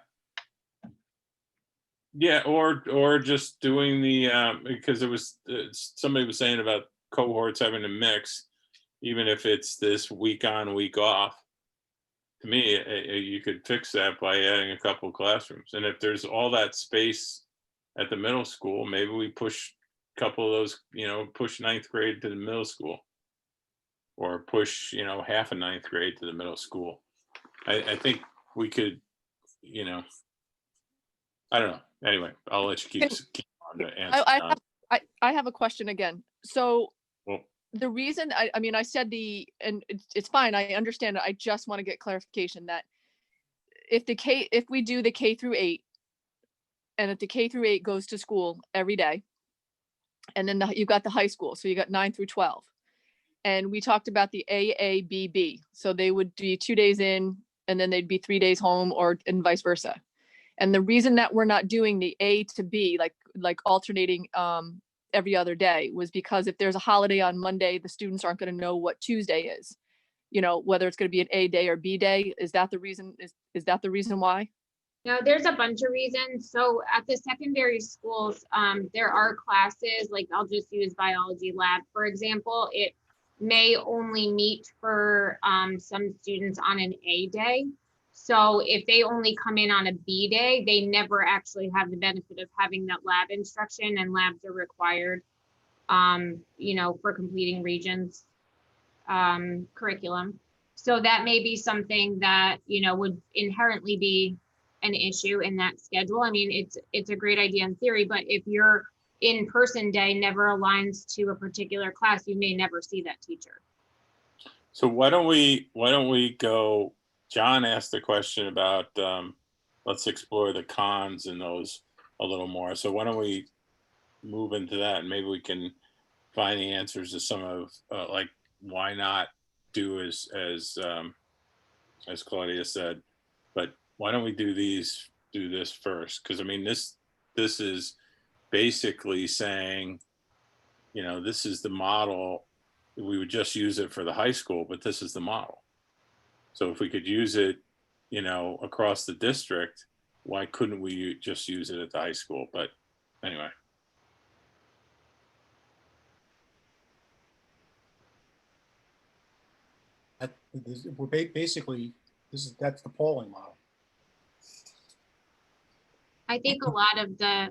Yeah, or just doing the because somebody was saying about cohorts having to mix, even if it's this week on, week off. To me, you could fix that by adding a couple of classrooms. And if there's all that space at the middle school, maybe we push a couple of those, push 9th grade to the middle school, or push, half of 9th grade to the middle school. I think we could, I don't know. Anyway, I'll let you keep on the answer. I have a question again. So well, the reason I mean, I said and it's fine. I understand it. I just want to get clarification that if we do the K through 8, and if the K through 8 goes to school every day, and then you've got the high school, so you got 9 through 12, and we talked about the AABB, so they would be 2 days in, and then they'd be 3 days home, and vice versa. And the reason that we're not doing the A to B, like alternating every other day, was because if there's a holiday on Monday, the students aren't going to know what Tuesday is, whether it's going to be an A day or B day. Is that the reason? Is that the reason why? No, there's a bunch of reasons. So at the secondary schools, there are classes, like I'll just use biology lab, for example. may only meet for some students on an A day. So if they only come in on a B day, they never actually have the benefit of having that lab instruction, and labs are required, you know, for completing Regents curriculum. So that may be something that, you know, would inherently be an issue in that schedule. I mean, it's a great idea in theory, but if your in-person day never aligns to a particular class, you may never see that teacher. So why don't we go, John asked the question about, let's explore the cons and those a little more. So why don't we move into that, and maybe we can find the answers to some of, like, why not do as Claudia said, but why don't we do this first? Because I mean, this is basically saying, you know, this is the model. We would just use it for the high school, but this is the model. So if we could use it, you know, across the district, why couldn't we just use it at the high school? But anyway. Basically, that's the polling model. I think a lot of the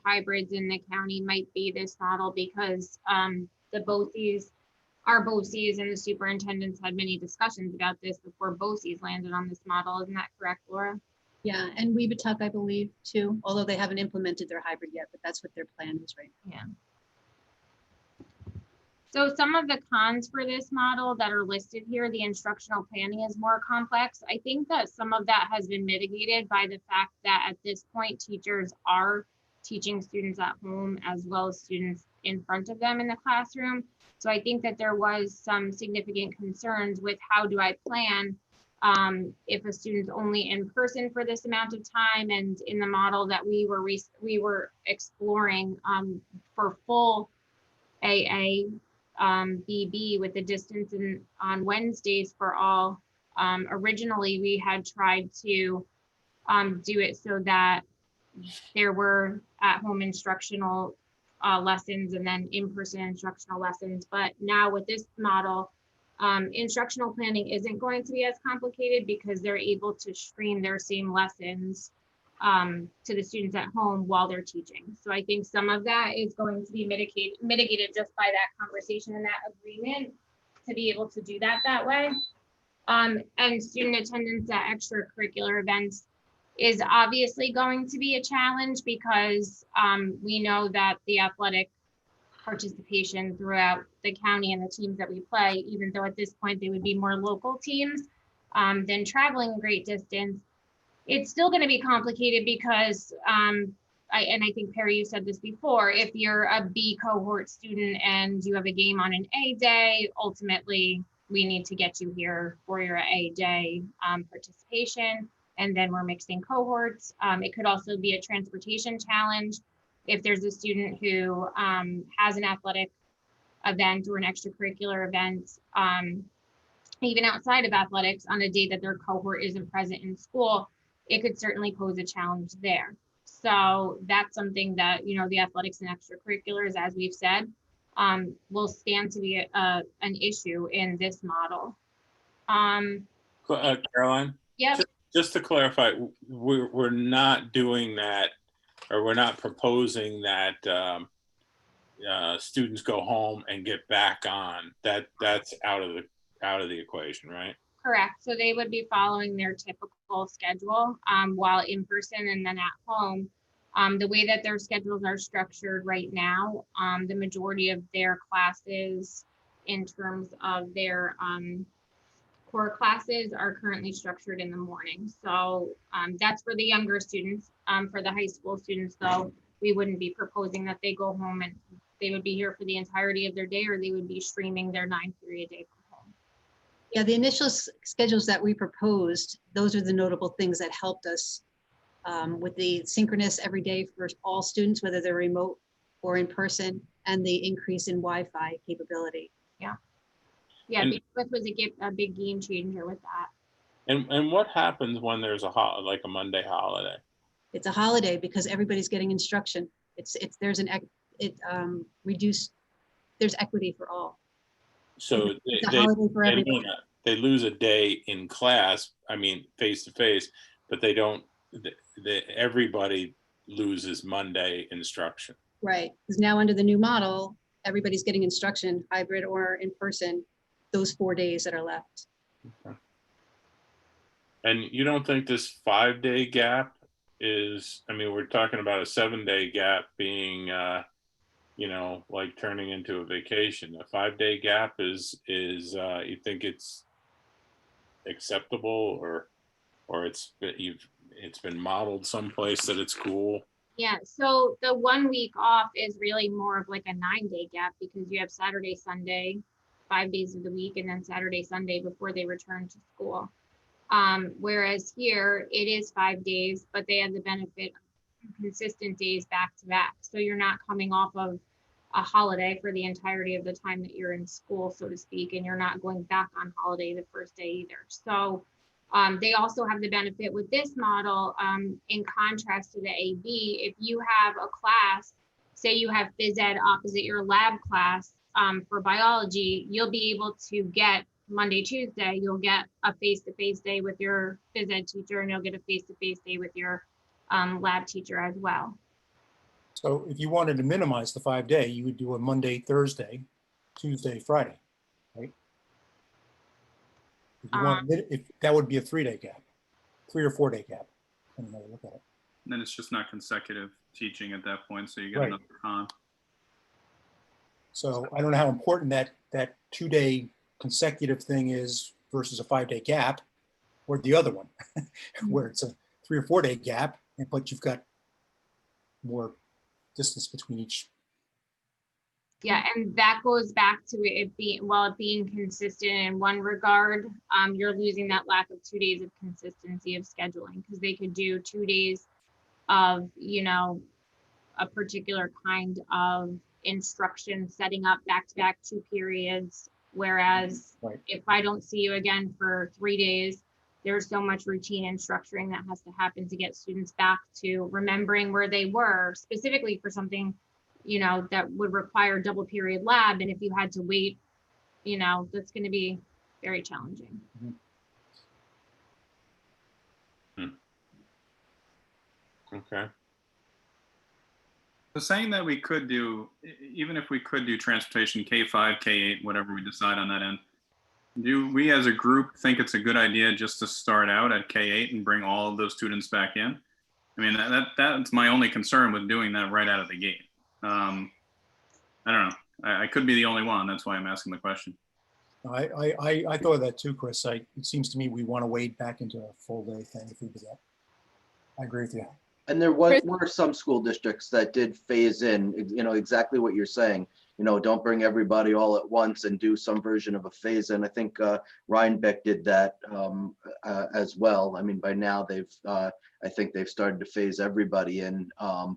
hybrids in the county might be this model because the BOCES, our BOCES and the superintendents had many discussions about this before BOCES landed on this model. Isn't that correct, Laura? Yeah, and Weebatuck, I believe, too, although they haven't implemented their hybrid yet, but that's what their plan is right now. Yeah. So some of the cons for this model that are listed here, the instructional planning is more complex. I think that some of that has been mitigated by the fact that at this point, teachers are teaching students at home as well as students in front of them in the classroom. So I think that there was some significant concerns with how do I plan if a student's only in person for this amount of time, and in the model that we were exploring for full AA BB with the distance on Wednesdays for all. Originally, we had tried to do it so that there were at-home instructional lessons and then in-person instructional lessons. But now with this model, instructional planning isn't going to be as complicated because they're able to stream their same lessons to the students at home while they're teaching. So I think some of that is going to be mitigated just by that conversation and that agreement to be able to do that way. And student attendance at extracurricular events is obviously going to be a challenge because we know that the athletic participation throughout the county and the teams that we play, even though at this point they would be more local teams than traveling a great distance, it's still going to be complicated because, I think Perry, you said this before, if you're a B cohort student and you have a game on an A day, ultimately we need to get you here for your A day participation, and then we're mixing cohorts. It could also be a transportation challenge if there's a student who has an athletic event or an extracurricular event, even outside of athletics on a day that their cohort isn't present in school. It could certainly pose a challenge there. So that's something that, you know, the athletics and extracurriculars, as we've said, will stand to be an issue in this model. Caroline? Yep. Just to clarify, we're not doing that, or we're not proposing that students go home and get back on. That's out of the equation, right? Correct. So they would be following their typical schedule while in person and then at home. The way that their schedules are structured right now, the majority of their classes in terms of their core classes are currently structured in the morning. So that's for the younger students. For the high school students, though, we wouldn't be proposing that they go home and they would be here for the entirety of their day, or they would be streaming their 9-period day from home. Yeah, the initial schedules that we proposed, those are the notable things that helped us with the synchronous every day for all students, whether they're remote or in person, and the increase in Wi-Fi capability. Yeah. Yeah, Bandwidth was a big game changer with that. And what happens when there's like a Monday holiday? It's a holiday because everybody's getting instruction. There's equity for all. So It's a holiday for everybody. they lose a day in class, I mean, face to face, but they don't, everybody loses Monday instruction. Right, because now under the new model, everybody's getting instruction, hybrid or in person, those 4 days that are left. And you don't think this 5-day gap is, I mean, we're talking about a 7-day gap being, you know, like turning into a vacation. A 5-day gap is you think it's acceptable, or it's been modeled someplace that it's cool? Yeah, so the 1 week off is really more of like a 9-day gap because you have Saturday, Sunday, 5 days of the week, and then Saturday, Sunday before they return to school. Whereas here it is 5 days, but they have the benefit of consistent days back to back. So you're not coming off of a holiday for the entirety of the time that you're in school, so to speak, and you're not going back on holiday the first day either. So they also have the benefit with this model, in contrast to the AB, if you have a class, say you have phys ed opposite your lab class for biology, you'll be able to get Monday, Tuesday, you'll get a face-to-face day with your phys ed teacher, and you'll get a face-to-face day with your lab teacher as well. So if you wanted to minimize the 5-day, you would do a Monday, Thursday, Tuesday, Friday, right? If you want, if that would be a 3-day gap, 3 or 4-day gap, depending on how you look at it. Then it's just not consecutive teaching at that point, so you get Right. another con. So I don't know how important that 2-day consecutive thing is versus a 5-day gap, or the other one, where it's a 3 or 4-day gap, but you've got more distance between each. Yeah, and that goes back to it being consistent in one regard. You're losing that lack of 2 days of consistency of scheduling, because they could do 2 days of, you know, a particular kind of instruction, setting up back-to-back 2 periods. Whereas Right. if I don't see you again for 3 days, there's so much routine and structuring that has to happen to get students back to remembering where they were, specifically for something, you know, that would require double period lab. And if you had to wait, you know, that's going to be very challenging. Okay. So saying that we could do, even if we could do transportation K5, K8, whatever we decide on that end, do we as a group think it's a good idea just to start out at K8 and bring all of those students back in? I mean, that's my only concern with doing that right out of the gate. I don't know. I could be the only one. That's why I'm asking the question. I thought of that too, Chris. It seems to me we want to wade back into a full day thing if we do that. I agree with you. And there were some school districts that did phase in, you know, exactly what you're saying. You know, don't bring everybody all at once and do some version of a phase in. I think Rhinebeck did that as well. I mean, by now I think they've started to phase everybody in,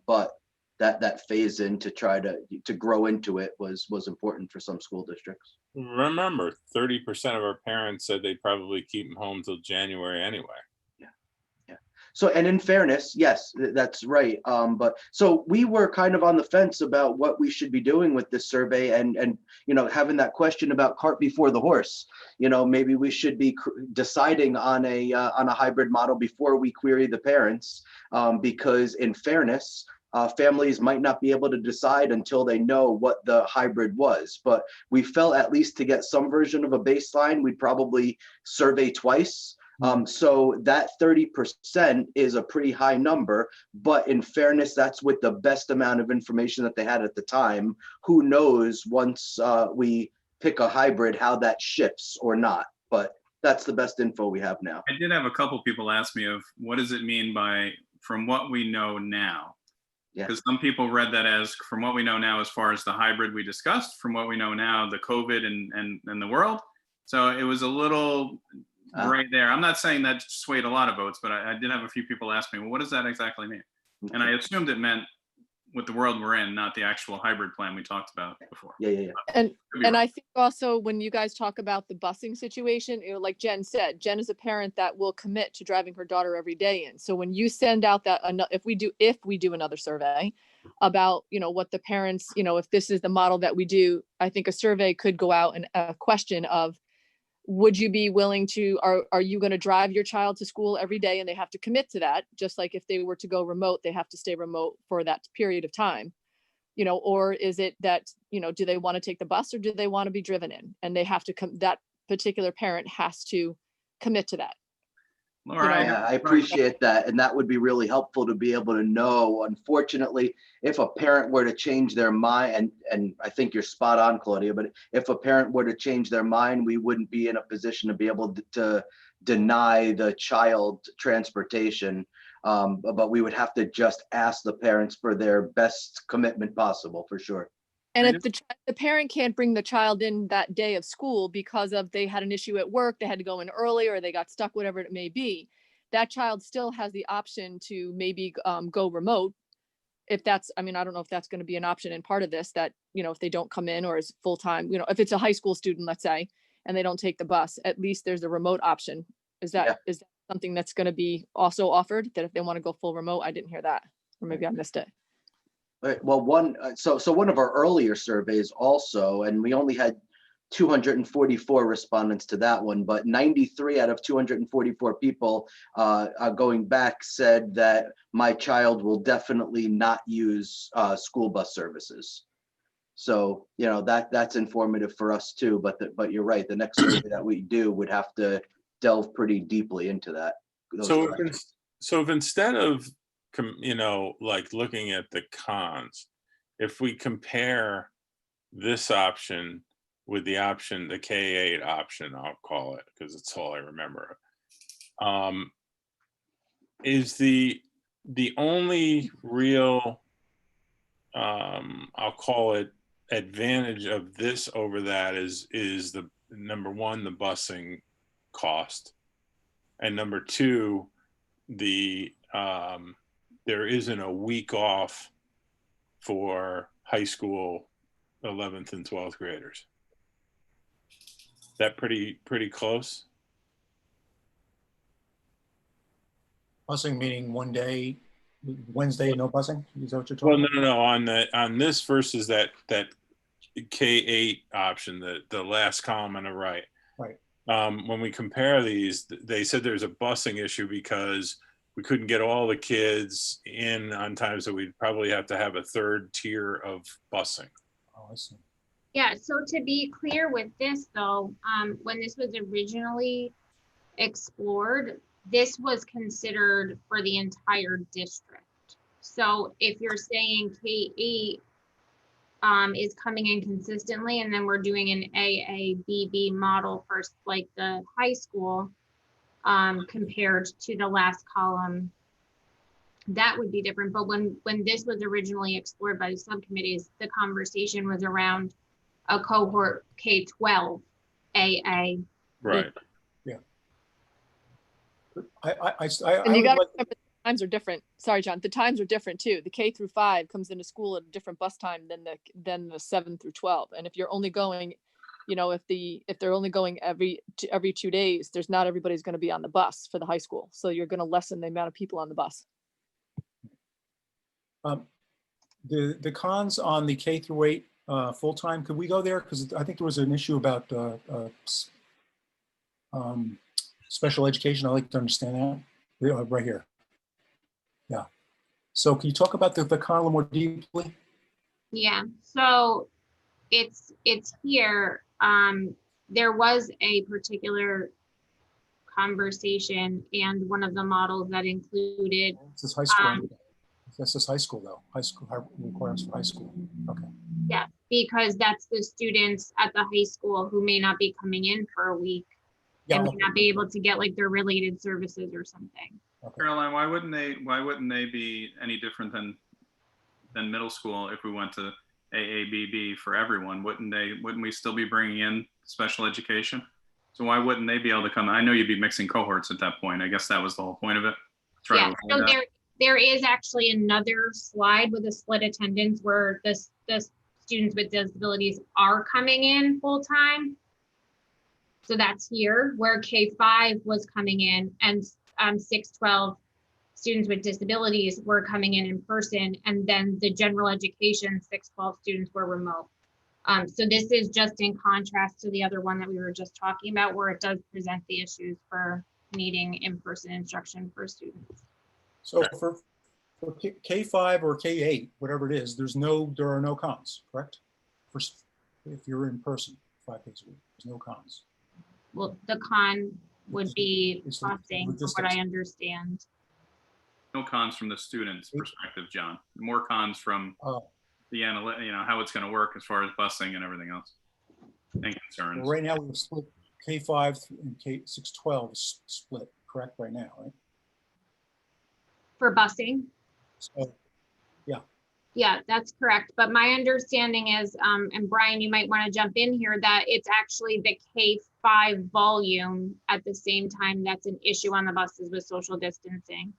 but that phase in to try to grow into it was important for some school districts. Remember, 30% of our parents said they'd probably keep them home till January anyway. So, and in fairness, yes, that's right. But so we were kind of on the fence about what we should be doing with this survey, and you know, having that question about cart before the horse. You know, maybe we should be deciding on a hybrid model before we query the parents, because in fairness, families might not be able to decide until they know what the hybrid was. But we felt at least to get some version of a baseline, we'd probably survey twice. So that 30% is a pretty high number, but in fairness, that's with the best amount of information that they had at the time. Who knows once we pick a hybrid, how that shifts or not, but that's the best info we have now. I did have a couple people ask me of what does it mean by from what we know now? Yeah. Because some people read that as from what we know now, as far as the hybrid we discussed, from what we know now, the COVID and the world. So it was a little right there. I'm not saying that swayed a lot of votes, but I did have a few people ask me, well, what does that exactly mean? And I assumed it meant with the world we're in, not the actual hybrid plan we talked about before. Yeah. And I think also when you guys talk about the busing situation, you know, like Jen said, Jen is a parent that will commit to driving her daughter every day in. So when you send out that, if we do another survey, about, what the parents, if this is the model that we do, I think a survey could go out, and a question of, would you be willing to, are you going to drive your child to school every day, and they have to commit to that, just like if they were to go remote, they have to stay remote for that period of time, or is it that, do they want to take the bus, or do they want to be driven in, and they have to come, that particular parent has to commit to that. Laura, Yeah, I appreciate that. And that would be really helpful to be able to know. Unfortunately, if a parent were to change their mind, and I think you're spot on, Claudia, but if a parent were to change their mind, we wouldn't be in a position to be able to deny the child transportation. But we would have to just ask the parents for their best commitment possible, for sure. And if the parent can't bring the child in that day of school because of they had an issue at work, they had to go in early, or they got stuck, whatever it may be, that child still has the option to maybe go remote. If that's, I don't know if that's going to be an option in part of this, that, if they don't come in or is full-time, if it's a high school student, let's say, and they don't take the bus, at least there's a remote option. Is that something that's going to be also offered, that if they want to go full remote? I didn't hear that, or maybe I missed it. Right. Well, one of our earlier surveys also, and we only had 244 respondents to that one, but 93 out of 244 people going back said that my child will definitely not use school bus services. So, that's informative for us too. But you're right. The next survey that we do would have to delve pretty deeply into that. So if instead of like looking at the cons, if we compare this option with the option, the K-8 option, I'll call it, because it's all I remember, is the only real, I'll call it, advantage of this over that is the number one, the busing cost, and number two, there isn't a week off for high school 11th and 12th graders. That pretty close? Busing meaning one day, Wednesday, no busing? Is that what you're talking about? Well, no. On this versus that K-8 option, the last column on the right. Right. When we compare these, they said there's a busing issue because we couldn't get all the kids in on time, so we'd probably have to have a third tier of busing. Oh, I see. Yeah, so to be clear with this though, when this was originally explored, this was considered for the entire district. So if you're saying K-8 is coming in consistently, and then we're doing an AABB model for like the high school, compared to the last column, that would be different. But when this was originally explored by the subcommittees, the conversation was around a cohort K-12 AA. Right. Yeah. And you got to remember, the times are different. Sorry, John. The times are different too. The K through 5 comes into school at a different bus time than the 7 through 12. And if you're only going, if they're only going every 2 days, there's not everybody's going to be on the bus for the high school. So you're going to lessen the amount of people on the bus. The cons on the K through 8 full-time, could we go there? Because I think there was an issue about special education. I'd like to understand that. Right here. Yeah. So can you talk about the con a little more deeply? Yeah, so it's here. There was a particular conversation, and one of the models that included. This is high school. This is high school though. High school requirements for high school. Okay. Yeah, because that's the students at the high school who may not be coming in for a week, and may not be able to get like their related services or something. Okay. Caroline, why wouldn't they be any different than middle school if we went to AABB for everyone? Wouldn't we still be bringing in special education? So why wouldn't they be able to come? I know you'd be mixing cohorts at that point. I guess that was the whole point of it. Yeah, so there is actually another slide with a split attendance where the students with disabilities are coming in full time. So that's here where K-5 was coming in, and 6-12 students with disabilities were coming in person, and then the general education 612 students were remote. So this is just in contrast to the other one that we were just talking about, where it does present the issues for needing in-person instruction for students. So for K5 or K8, whatever it is, there are no cons, correct? If you're in person 5 days a week, there's no cons. Well, the con would be It's the costing, from what logistics. I understand. No cons from the student's perspective, John. More cons from the how it's going to work as far as busing and everything else, and concerns. Well, right now we've split K5 and K612 split, correct? Right now, right? For busing? So, Yeah, that's correct. But my understanding is, and Brian, you might want to jump in here, that it's actually the K5 volume at the same time that's an issue on the buses with social distancing.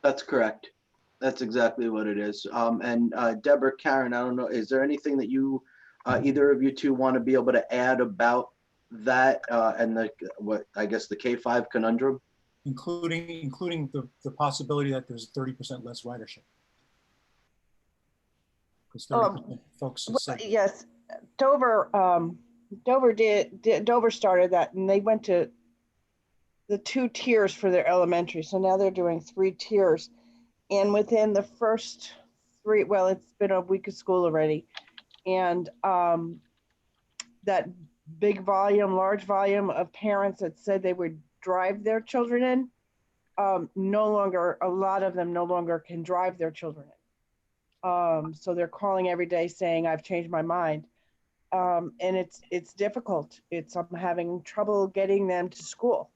That's correct. That's exactly what it is. And Deborah, Karen, I don't know, is there anything that you, either of you two want to be able to add about that and the K5 conundrum? Including the possibility that there's 30% less ridership. Because 30% folks say, yes, Dover started that, and they went to the 2 tiers for their elementary. So now they're doing 3 tiers. And within the first 3, well, it's been a week of school already. And that large volume of parents that said they would drive their children in, a lot of them no longer can drive their children in. So they're calling every day saying, I've changed my mind. And it's difficult. I'm having trouble getting them to school.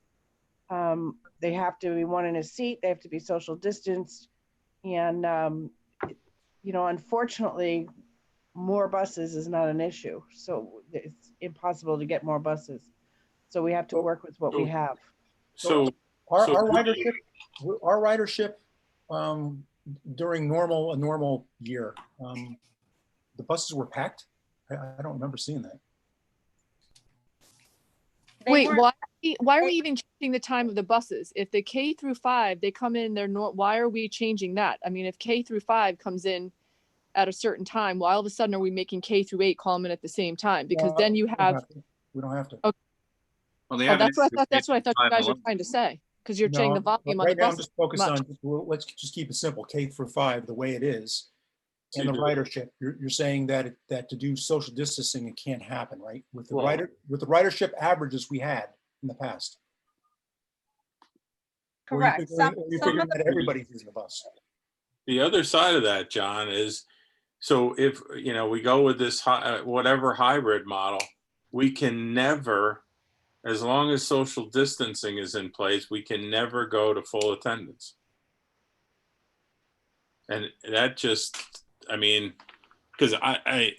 They have to be one in a seat. They have to be social distanced. And, unfortunately, more buses is not an issue. So it's impossible to get more buses. So we have to work with what we have. So our ridership during a normal year, the buses were packed. I don't remember seeing that. Wait, why are we even changing the time of the buses? If the K through 5, they come in, why are we changing that? I mean, if K through 5 comes in at a certain time, why all of a sudden are we making K through 8 come in at the same time? Because then you have. We don't have to. Okay. Well, they Oh, have that's what I thought you guys were trying to say, because you're saying the volume on the right now I'm buses. just focused on, let's just keep it simple, K through 5, the way it is. And the ridership, you're saying that to do social distancing, it can't happen, right? With the ridership averages we had in the past. Correct. Everybody's using the bus. The other side of that, John, is so if we go with this whatever hybrid model, we can never, as long as social distancing is in place, we can never go to full attendance. And that just, because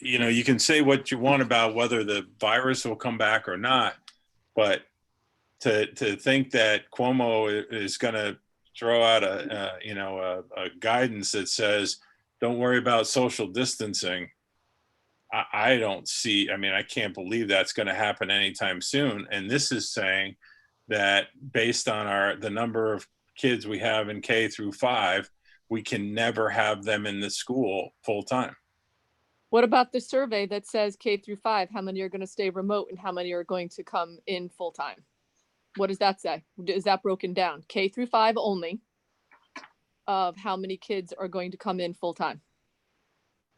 you can say what you want about whether the virus will come back or not, but to think that Cuomo is going to throw out a guidance that says don't worry about social distancing, I don't see. I can't believe that's going to happen anytime soon. And this is saying that based on the number of kids we have in K through 5, we can never have them in the school full time. What about the survey that says K through 5, how many are going to stay remote and how many are going to come in full time? What does that say? Is that broken down? K through 5 only, of how many kids are going to come in full time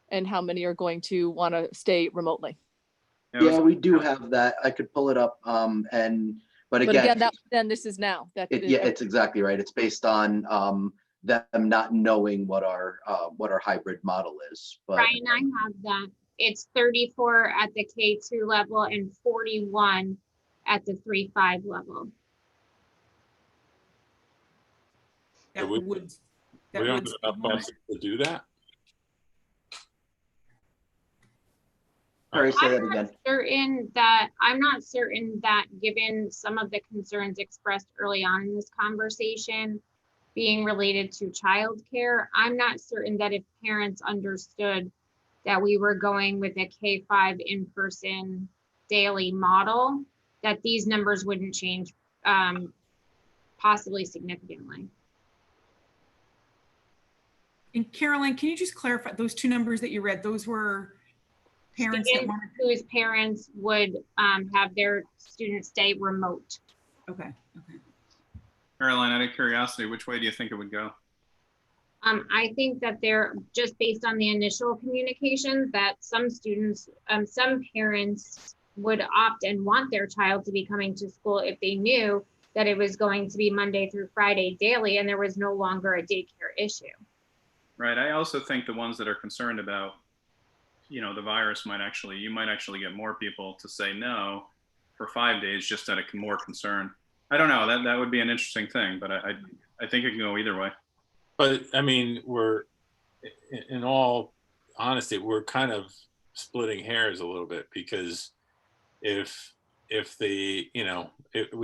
and how many are going to want to stay remotely? Yeah, we do have that. I could pull it up. But again, then this is now. It's exactly right. It's based on them not knowing what our hybrid model is. But Brian, I have that. It's 34 at the K2 level and 41 at the 3-5 level. That we would don't have enough buses to do that. Sorry, say that again. I'm not certain that given some of the concerns expressed early on in this conversation being related to childcare, I'm not certain that if parents understood that we were going with a K5 in-person daily model, that these numbers wouldn't change possibly significantly. And Caroline, can you just clarify those two numbers that you read? Those were parents that Students wanted. whose parents would have their students stay remote. Okay. Okay. Caroline, out of curiosity, which way do you think it would go? I think that they're just based on the initial communications that some students, some parents would opt and want their child to be coming to school if they knew that it was going to be Monday through Friday daily and there was no longer a daycare issue. Right. I also think the ones that are concerned about, you know, the virus you might actually get more people to say no for 5 days just out of more concern. I don't know. That would be an interesting thing, but I think it can go either way. But I mean, in all honesty, we're kind of splitting hairs a little bit, because if we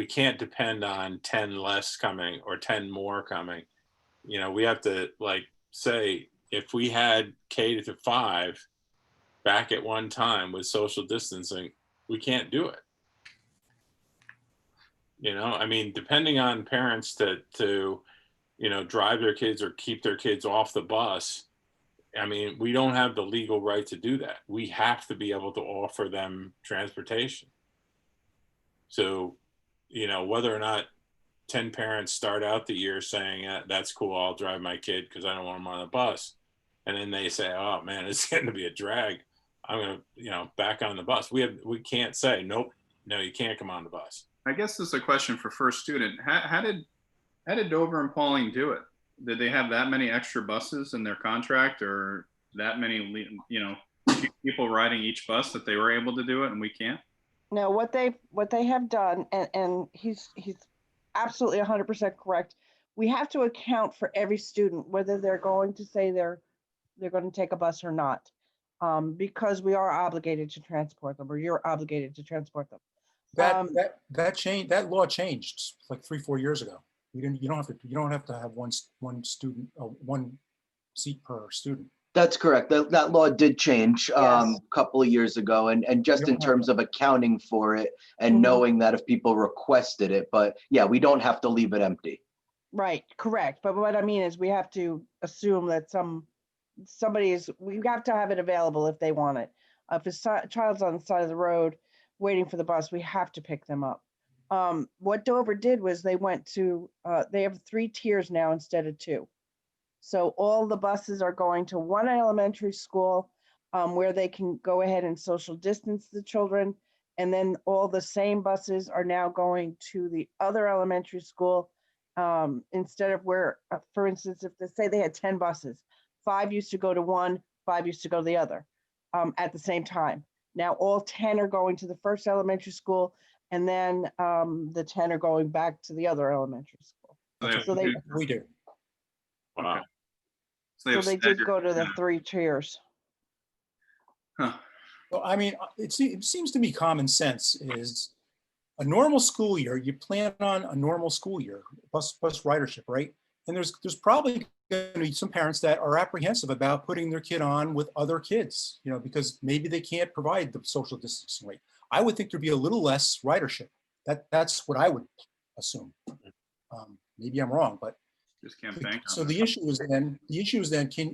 can't depend on 10 less coming or 10 more coming, we have to say, if we had K to 5 back at one time with social distancing, we can't do it. I mean, depending on parents to drive their kids or keep their kids off the bus, I mean, we don't have the legal right to do that. We have to be able to offer them transportation. So, whether or not 10 parents start out the year saying, that's cool, I'll drive my kid because I don't want him on the bus. And then they say, oh man, it's going to be a drag, I'm going to, back on the bus. We can't say, nope, no, you can't come on the bus. I guess this is a question for first student. How did Dover and Pauling do it? Did they have that many extra buses in their contract, or that many, people riding each bus that they were able to do it and we can't? No, what they have done, and he's absolutely 100% correct. We have to account for every student, whether they're going to say they're going to take a bus or not, because we are obligated to transport them, or you're obligated to transport them. That law changed like 3-4 years ago. You don't have to have one student, one seat per student. That's correct. That law did change a Yes. couple of years ago, and just in terms of accounting for it and knowing that if people requested it, but yeah, we don't have to leave it empty. Right, correct. But what I mean is we have to assume that we have to have it available if they want it. If a child's on the side of the road waiting for the bus, we have to pick them up. What Dover did was they went to, they have 3 tiers now instead of 2. So all the buses are going to one elementary school where they can go ahead and social distance the children. And then all the same buses are now going to the other elementary school instead of where, for instance, if they say they had 10 buses, 5 used to go to one, 5 used to go to the other at the same time. Now all 10 are going to the first elementary school, and then the 10 are going back to the other elementary school. So We do. Wow. So they did go to the 3 tiers. Huh. Well, I mean, it seems to me common sense is a normal school year. You plan on a normal school year, plus ridership, right? And there's probably going to be some parents that are apprehensive about putting their kid on with other kids, because maybe they can't provide the social distancing rate. I would think there'd be a little less ridership. That's what I would assume. Maybe I'm wrong, but just can't bank on so it. the issue is then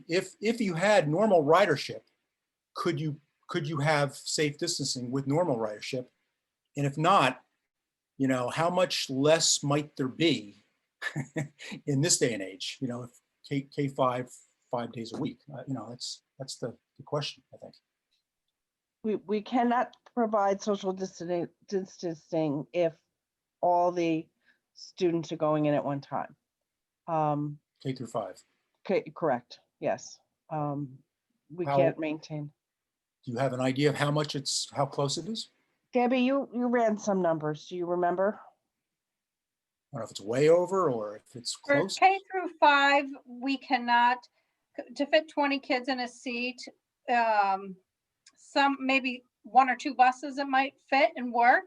if you had normal ridership, could you have safe distancing with normal ridership? And if not, how much less might there be in this day and age? If K5 5 days a week, that's the question, I think. We cannot provide social distancing if all the students are going in at one time. K through 5. Okay, correct. Yes. We can't maintain. Do you have an idea of how close it is? Debbie, you ran some numbers. Do you remember? I don't know if it's way over or if it's For close. K through 5, we cannot, to fit 20 kids in a seat, some maybe 1 or 2 buses it might fit and work,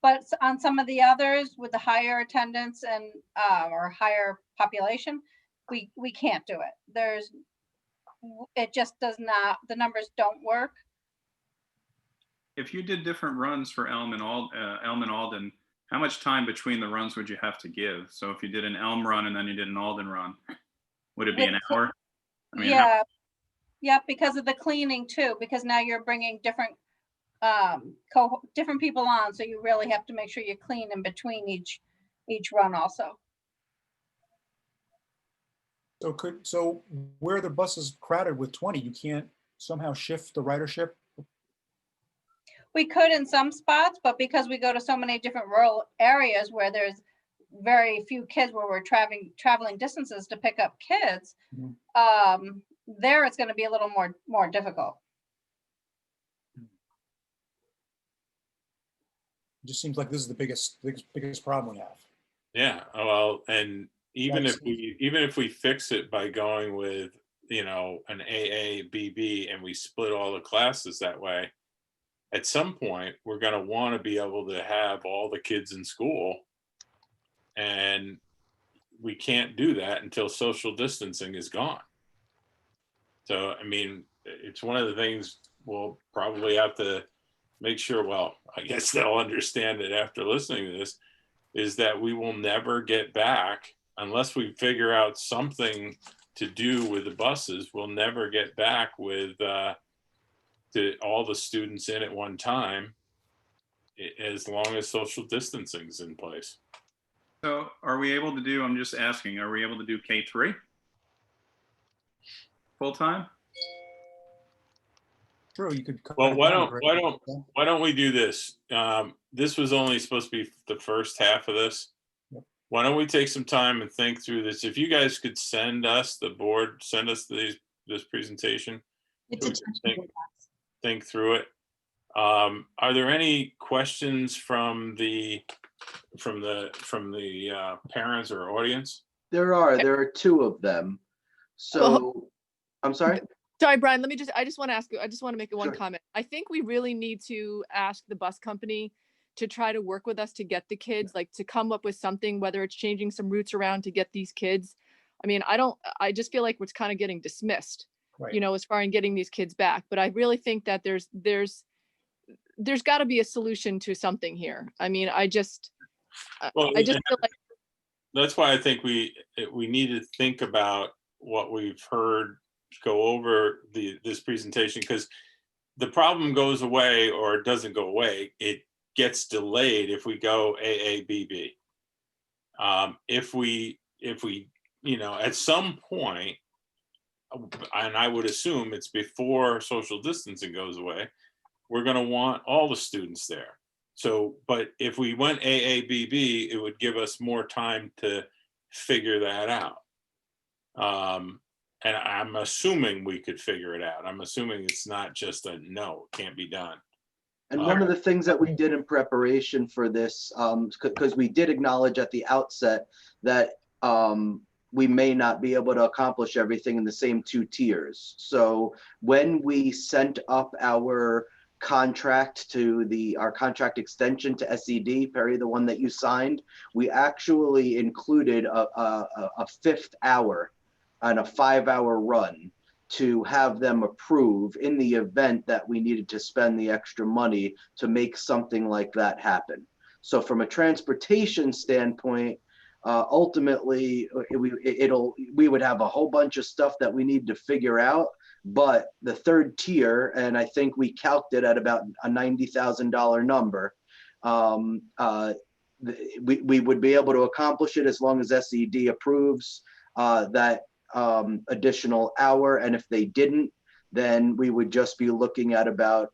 but on some of the others with the higher attendance and or higher population, we can't do it. It just does not, the numbers don't work. If you did different runs for Elm and Alden, how much time between the runs would you have to give? So if you did an Elm run and then you did an Alden run, would it be an hour? I mean, Yeah, yeah, because of the cleaning too, because now you're bringing different different people on, so you really have to make sure you clean in between each run also. So where the bus is crowded with 20, you can't somehow shift the ridership? We could in some spots, but because we go to so many different rural areas where there's very few kids, where we're traveling distances to pick up kids, there it's going to be a little more difficult. It just seems like this is the biggest problem we have. Yeah, well, and even if we fix it by going with, you know, an AA, BB, and we split all the classes that way, at some point, we're going to want to be able to have all the kids in school. And we can't do that until social distancing is gone. So, I mean, it's one of the things we'll probably have to make sure, well, I guess they'll understand it after listening to this, is that we will never get back, unless we figure out something to do with the buses, we'll never get back with to all the students in at one time, as long as social distancing is in place. so are we able to do, I'm just asking, are we able to do K3 full-time? True, you could. cut Well, it why down, don't right? we do this? This was only supposed to be the first half of this. Yep. Why don't we take some time and think through this? If you guys could send us, the board, send us this presentation. It's so a we can think through it. Are there any questions from the parents or audience? There are two of them. So, I'm sorry? Sorry, Brian, I just want to ask you, I just want to make one Sure. comment. I think we really need to ask the bus company to try to work with us to get the kids, like to come up with something, whether it's changing some routes around to get these kids. I mean, I just feel like it's kind of getting dismissed, Right. you know, as far as getting these kids back. But I really think that there's got to be a solution to something here. I mean, I just Well, feel like, that's why I think we need to think about what we've heard, go over this presentation, because the problem goes away or it doesn't go away. It gets delayed if we go AABB. If we, you know, at some point, and I would assume it's before social distancing goes away, we're going to want all the students there. So, but if we went AABB, it would give us more time to figure that out. And I'm assuming we could figure it out. I'm assuming it's not just a no, it can't be done. And one of the things that we did in preparation for this, because we did acknowledge at the outset that we may not be able to accomplish everything in the same two tiers. So when we sent up our contract to our contract extension to SED, Perry, the one that you signed, we actually included a fifth hour and a 5-hour run to have them approve in the event that we needed to spend the extra money to make something like that happen. So from a transportation standpoint, ultimately, we would have a whole bunch of stuff that we need to figure out, but the third tier, and I think we calced it at about a $90,000 number, we would be able to accomplish it as long as SED approves that additional hour. And if they didn't, then we would just be looking at about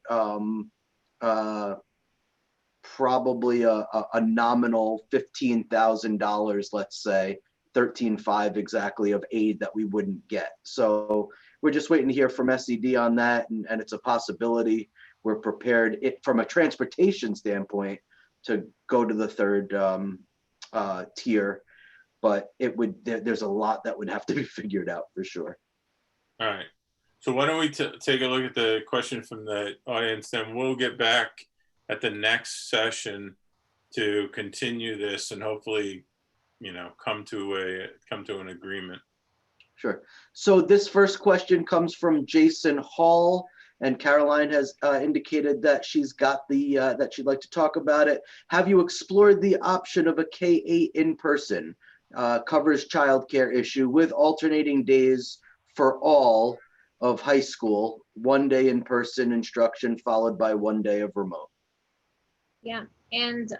probably a nominal $15,000, let's say, 13.5 exactly of aid that we wouldn't get. So we're just waiting to hear from SED on that, and it's a possibility. We're prepared from a transportation standpoint to go to the third tier, but there's a lot that would have to be figured out for sure. All right. So why don't we take a look at the question from the audience, then we'll get back at the next session to continue this and hopefully, you know, come to an agreement. Sure. So this first question comes from Jason Hall, and Caroline has indicated that she's got that she'd like to talk about it. Have you explored the option of a K-8 in person? Covers childcare issue with alternating days for all of high school, 1 day in-person instruction followed by 1 day of remote. Yeah, and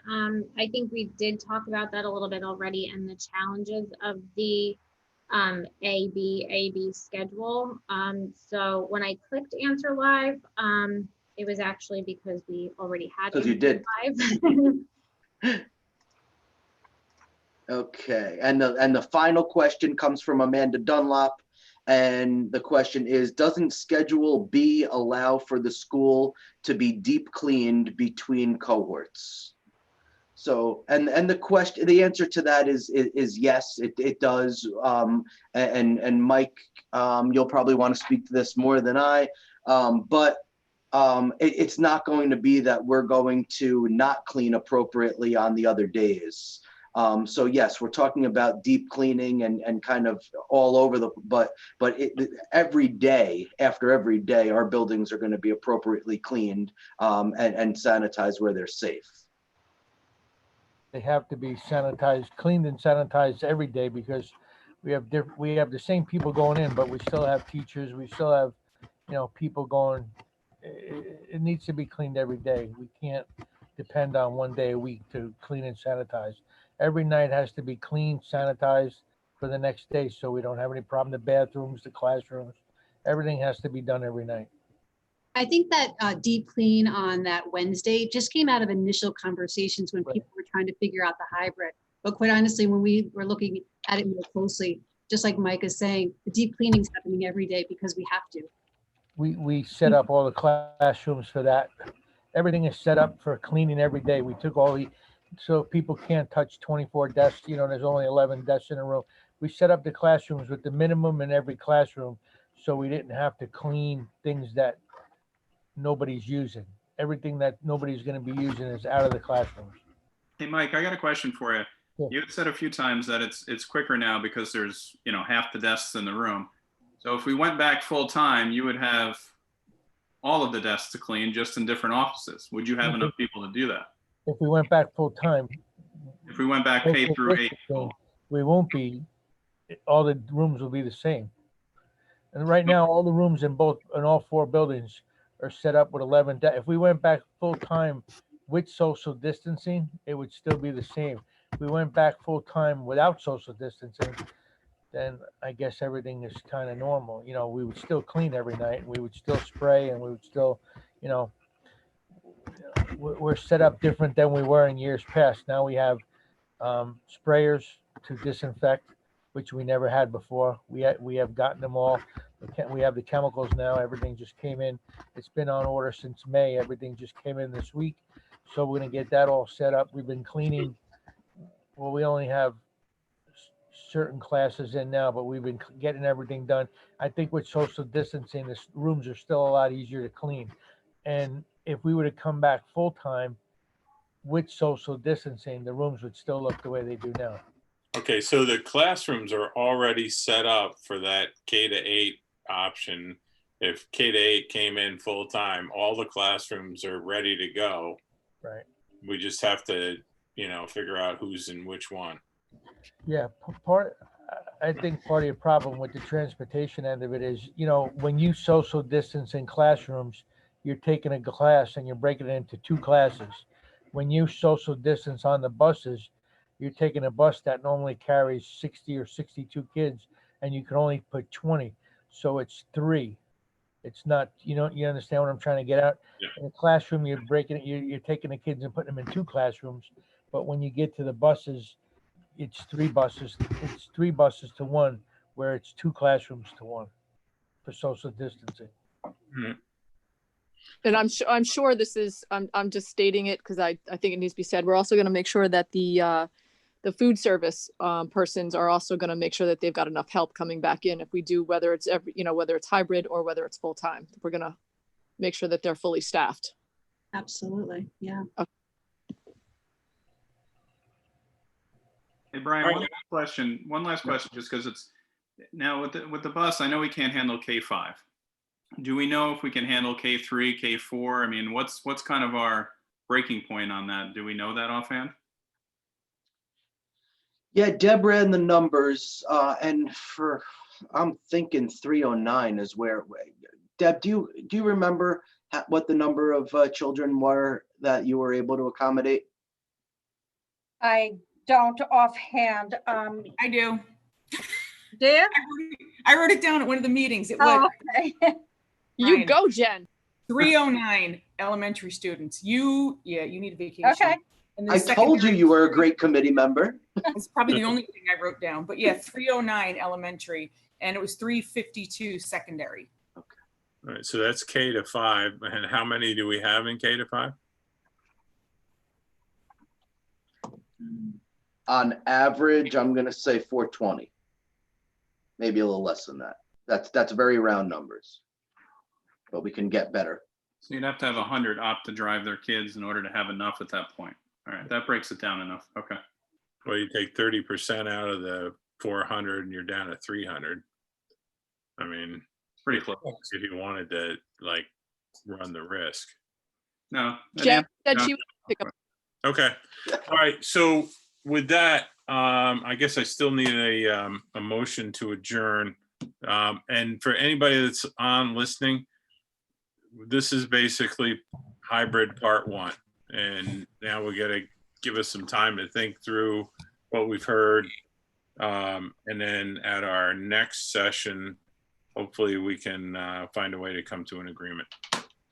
I think we did talk about that a little bit already, and the challenges of the AB schedule. So when I clicked answer live, it was actually because we already had. Because you did. Live. Okay, and the final question comes from Amanda Dunlop. And the question is, doesn't Schedule B allow for the school to be deep cleaned between cohorts? So, and the answer to that is yes, it does. And Mike, you'll probably want to speak to this more than I, but it's not going to be that we're going to not clean appropriately on the other days. So yes, we're talking about deep cleaning and kind of all over but every day, after every day, our buildings are going to be appropriately cleaned and sanitized where they're safe. They have to be sanitized, cleaned and sanitized every day, because we have the same people going in, but we still have teachers, we still have, people going. It needs to be cleaned every day. We can't depend on 1 day a week to clean and sanitize. Every night has to be cleaned, sanitized for the next day, so we don't have any problem. The bathrooms, the classrooms, everything has to be done every night. I think that deep clean on that Wednesday just came out of initial conversations when people were trying to figure out the hybrid. But quite honestly, when we were looking at it more closely, just like Mike is saying, the deep cleaning is happening every day because we have to. We set up all the classrooms for that. Everything is set up for cleaning every day. We took so people can't touch 24 desks, there's only 11 desks in a room. We set up the classrooms with the minimum in every classroom, so we didn't have to clean things that nobody's using. Everything that nobody's going to be using is out of the classrooms. Hey, Mike, I got a question for you. Yeah. You had said a few times that it's quicker now because there's, half the desks in the room. So if we went back full time, you would have all of the desks to clean, just in different offices. Would you have enough people to do that? If we went back full time, If we went back K through 8, we won't be, all the rooms will be the same. And right now, all the rooms in all 4 buildings are set up with 11 desks. If we went back full time with social distancing, it would still be the same. If we went back full time without social distancing, then I guess everything is kind of normal. We would still clean every night, and we would still spray, and we would still, we're set up different than we were in years past. Now we have sprayers to disinfect, which we never had before. We have gotten them all. We have the chemicals now. Everything just came in. It's been on order since May. Everything just came in this week. So we're going to get that all set up. We've been cleaning. Well, we only have certain classes in now, but we've been getting everything done. I think with social distancing, the rooms are still a lot easier to clean. And if we were to come back full time with social distancing, the rooms would still look the way they do now. Okay, so the classrooms are already set up for that K-8 option. If K-8 came in full time, all the classrooms are ready to go. Right. We just have to, figure out who's in which one. Yeah, I think part of your problem with the transportation end of it is, when you social distance in classrooms, you're taking a class and you're breaking it into 2 classes. When you social distance on the buses, you're taking a bus that normally carries 60 or 62 kids, and you can only put 20. So it's 3. It's not, you understand what I'm trying to get at? Yeah. In a classroom, you're breaking it, you're taking the kids and putting them in 2 classrooms. But when you get to the buses, it's 3 buses. It's 3 buses to 1, where it's 2 classrooms to 1 for social distancing. Mm-hmm. And I'm sure this is, I'm just stating it because I think it needs to be said. We're also going to make sure that the food service persons are also going to make sure that they've got enough help coming back in. If we do, whether it's whether it's hybrid or whether it's full time, we're going to make sure that they're fully staffed. Absolutely. Yeah. Okay. Hey, Brian, one last question, just because it's now with the bus, I know we can't handle K-5. Do we know if we can handle K-3, K-4? I mean, what's kind of our breaking point on that? Do we know that offhand? Yeah, Deb ran the numbers, and for I'm thinking 309 is where, Deb, do you remember what the number of children were that you were able to accommodate? I don't offhand. I do. Dear? I wrote it down at one of the meetings. It Oh, was okay. You Ryan. go, Jen. 309 elementary students. You need a vacation. Okay. And then I told you secondary- you were a great committee member. It's probably the only thing I wrote down. But yeah, 309 elementary, and it was 352 secondary. All right, so that's K to 5. And how many do we have in K to 5? On average, I'm gonna say 420. Maybe a little less than that. That's very round numbers. But we can get better. So you'd have to have 100 opt to drive their kids in order to have enough at that point. All right, that breaks it down enough. Okay. Well, you take 30% out of the 400 and you're down to 300. I mean, It's pretty close. if you wanted to like run the risk. No. Jen said no. she would pick up. Okay. All right. So with that, I guess I still need a motion to adjourn. And for anybody that's on listening, this is basically hybrid part 1. And now we got to give us some time to think through what we've heard. And then at our next session, hopefully we can find a way to come to an agreement.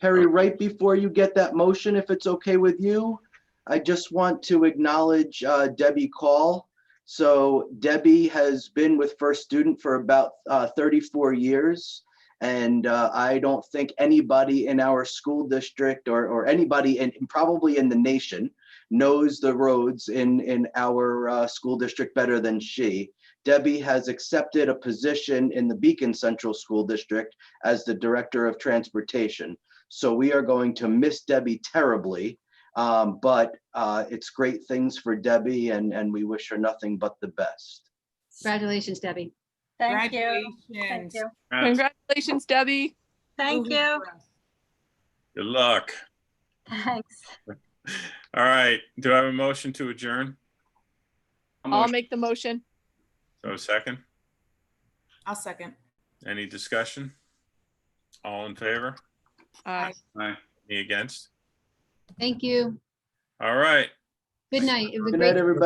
Harry, right before you get that motion, if it's okay with you, I just want to acknowledge Debbie Call. So Debbie has been with First Student for about 34 years. And I don't think anybody in our school district or anybody probably in the nation knows the roads in our school district better than she. Debbie has accepted a position in the Beacon Central School District as the Director of Transportation. So we are going to miss Debbie terribly, but it's great things for Debbie and we wish her nothing but the best. Congratulations, Debbie. Thank you. Thank you. Congratulations, Debbie. Thank you. Good luck. Thanks. All right. Do I have a motion to adjourn? I'll make the motion. So second, I'll second. any discussion? All in favor? Aye. Aye. Any against? Thank you. All right. Good night. It was a Good great night, everybody.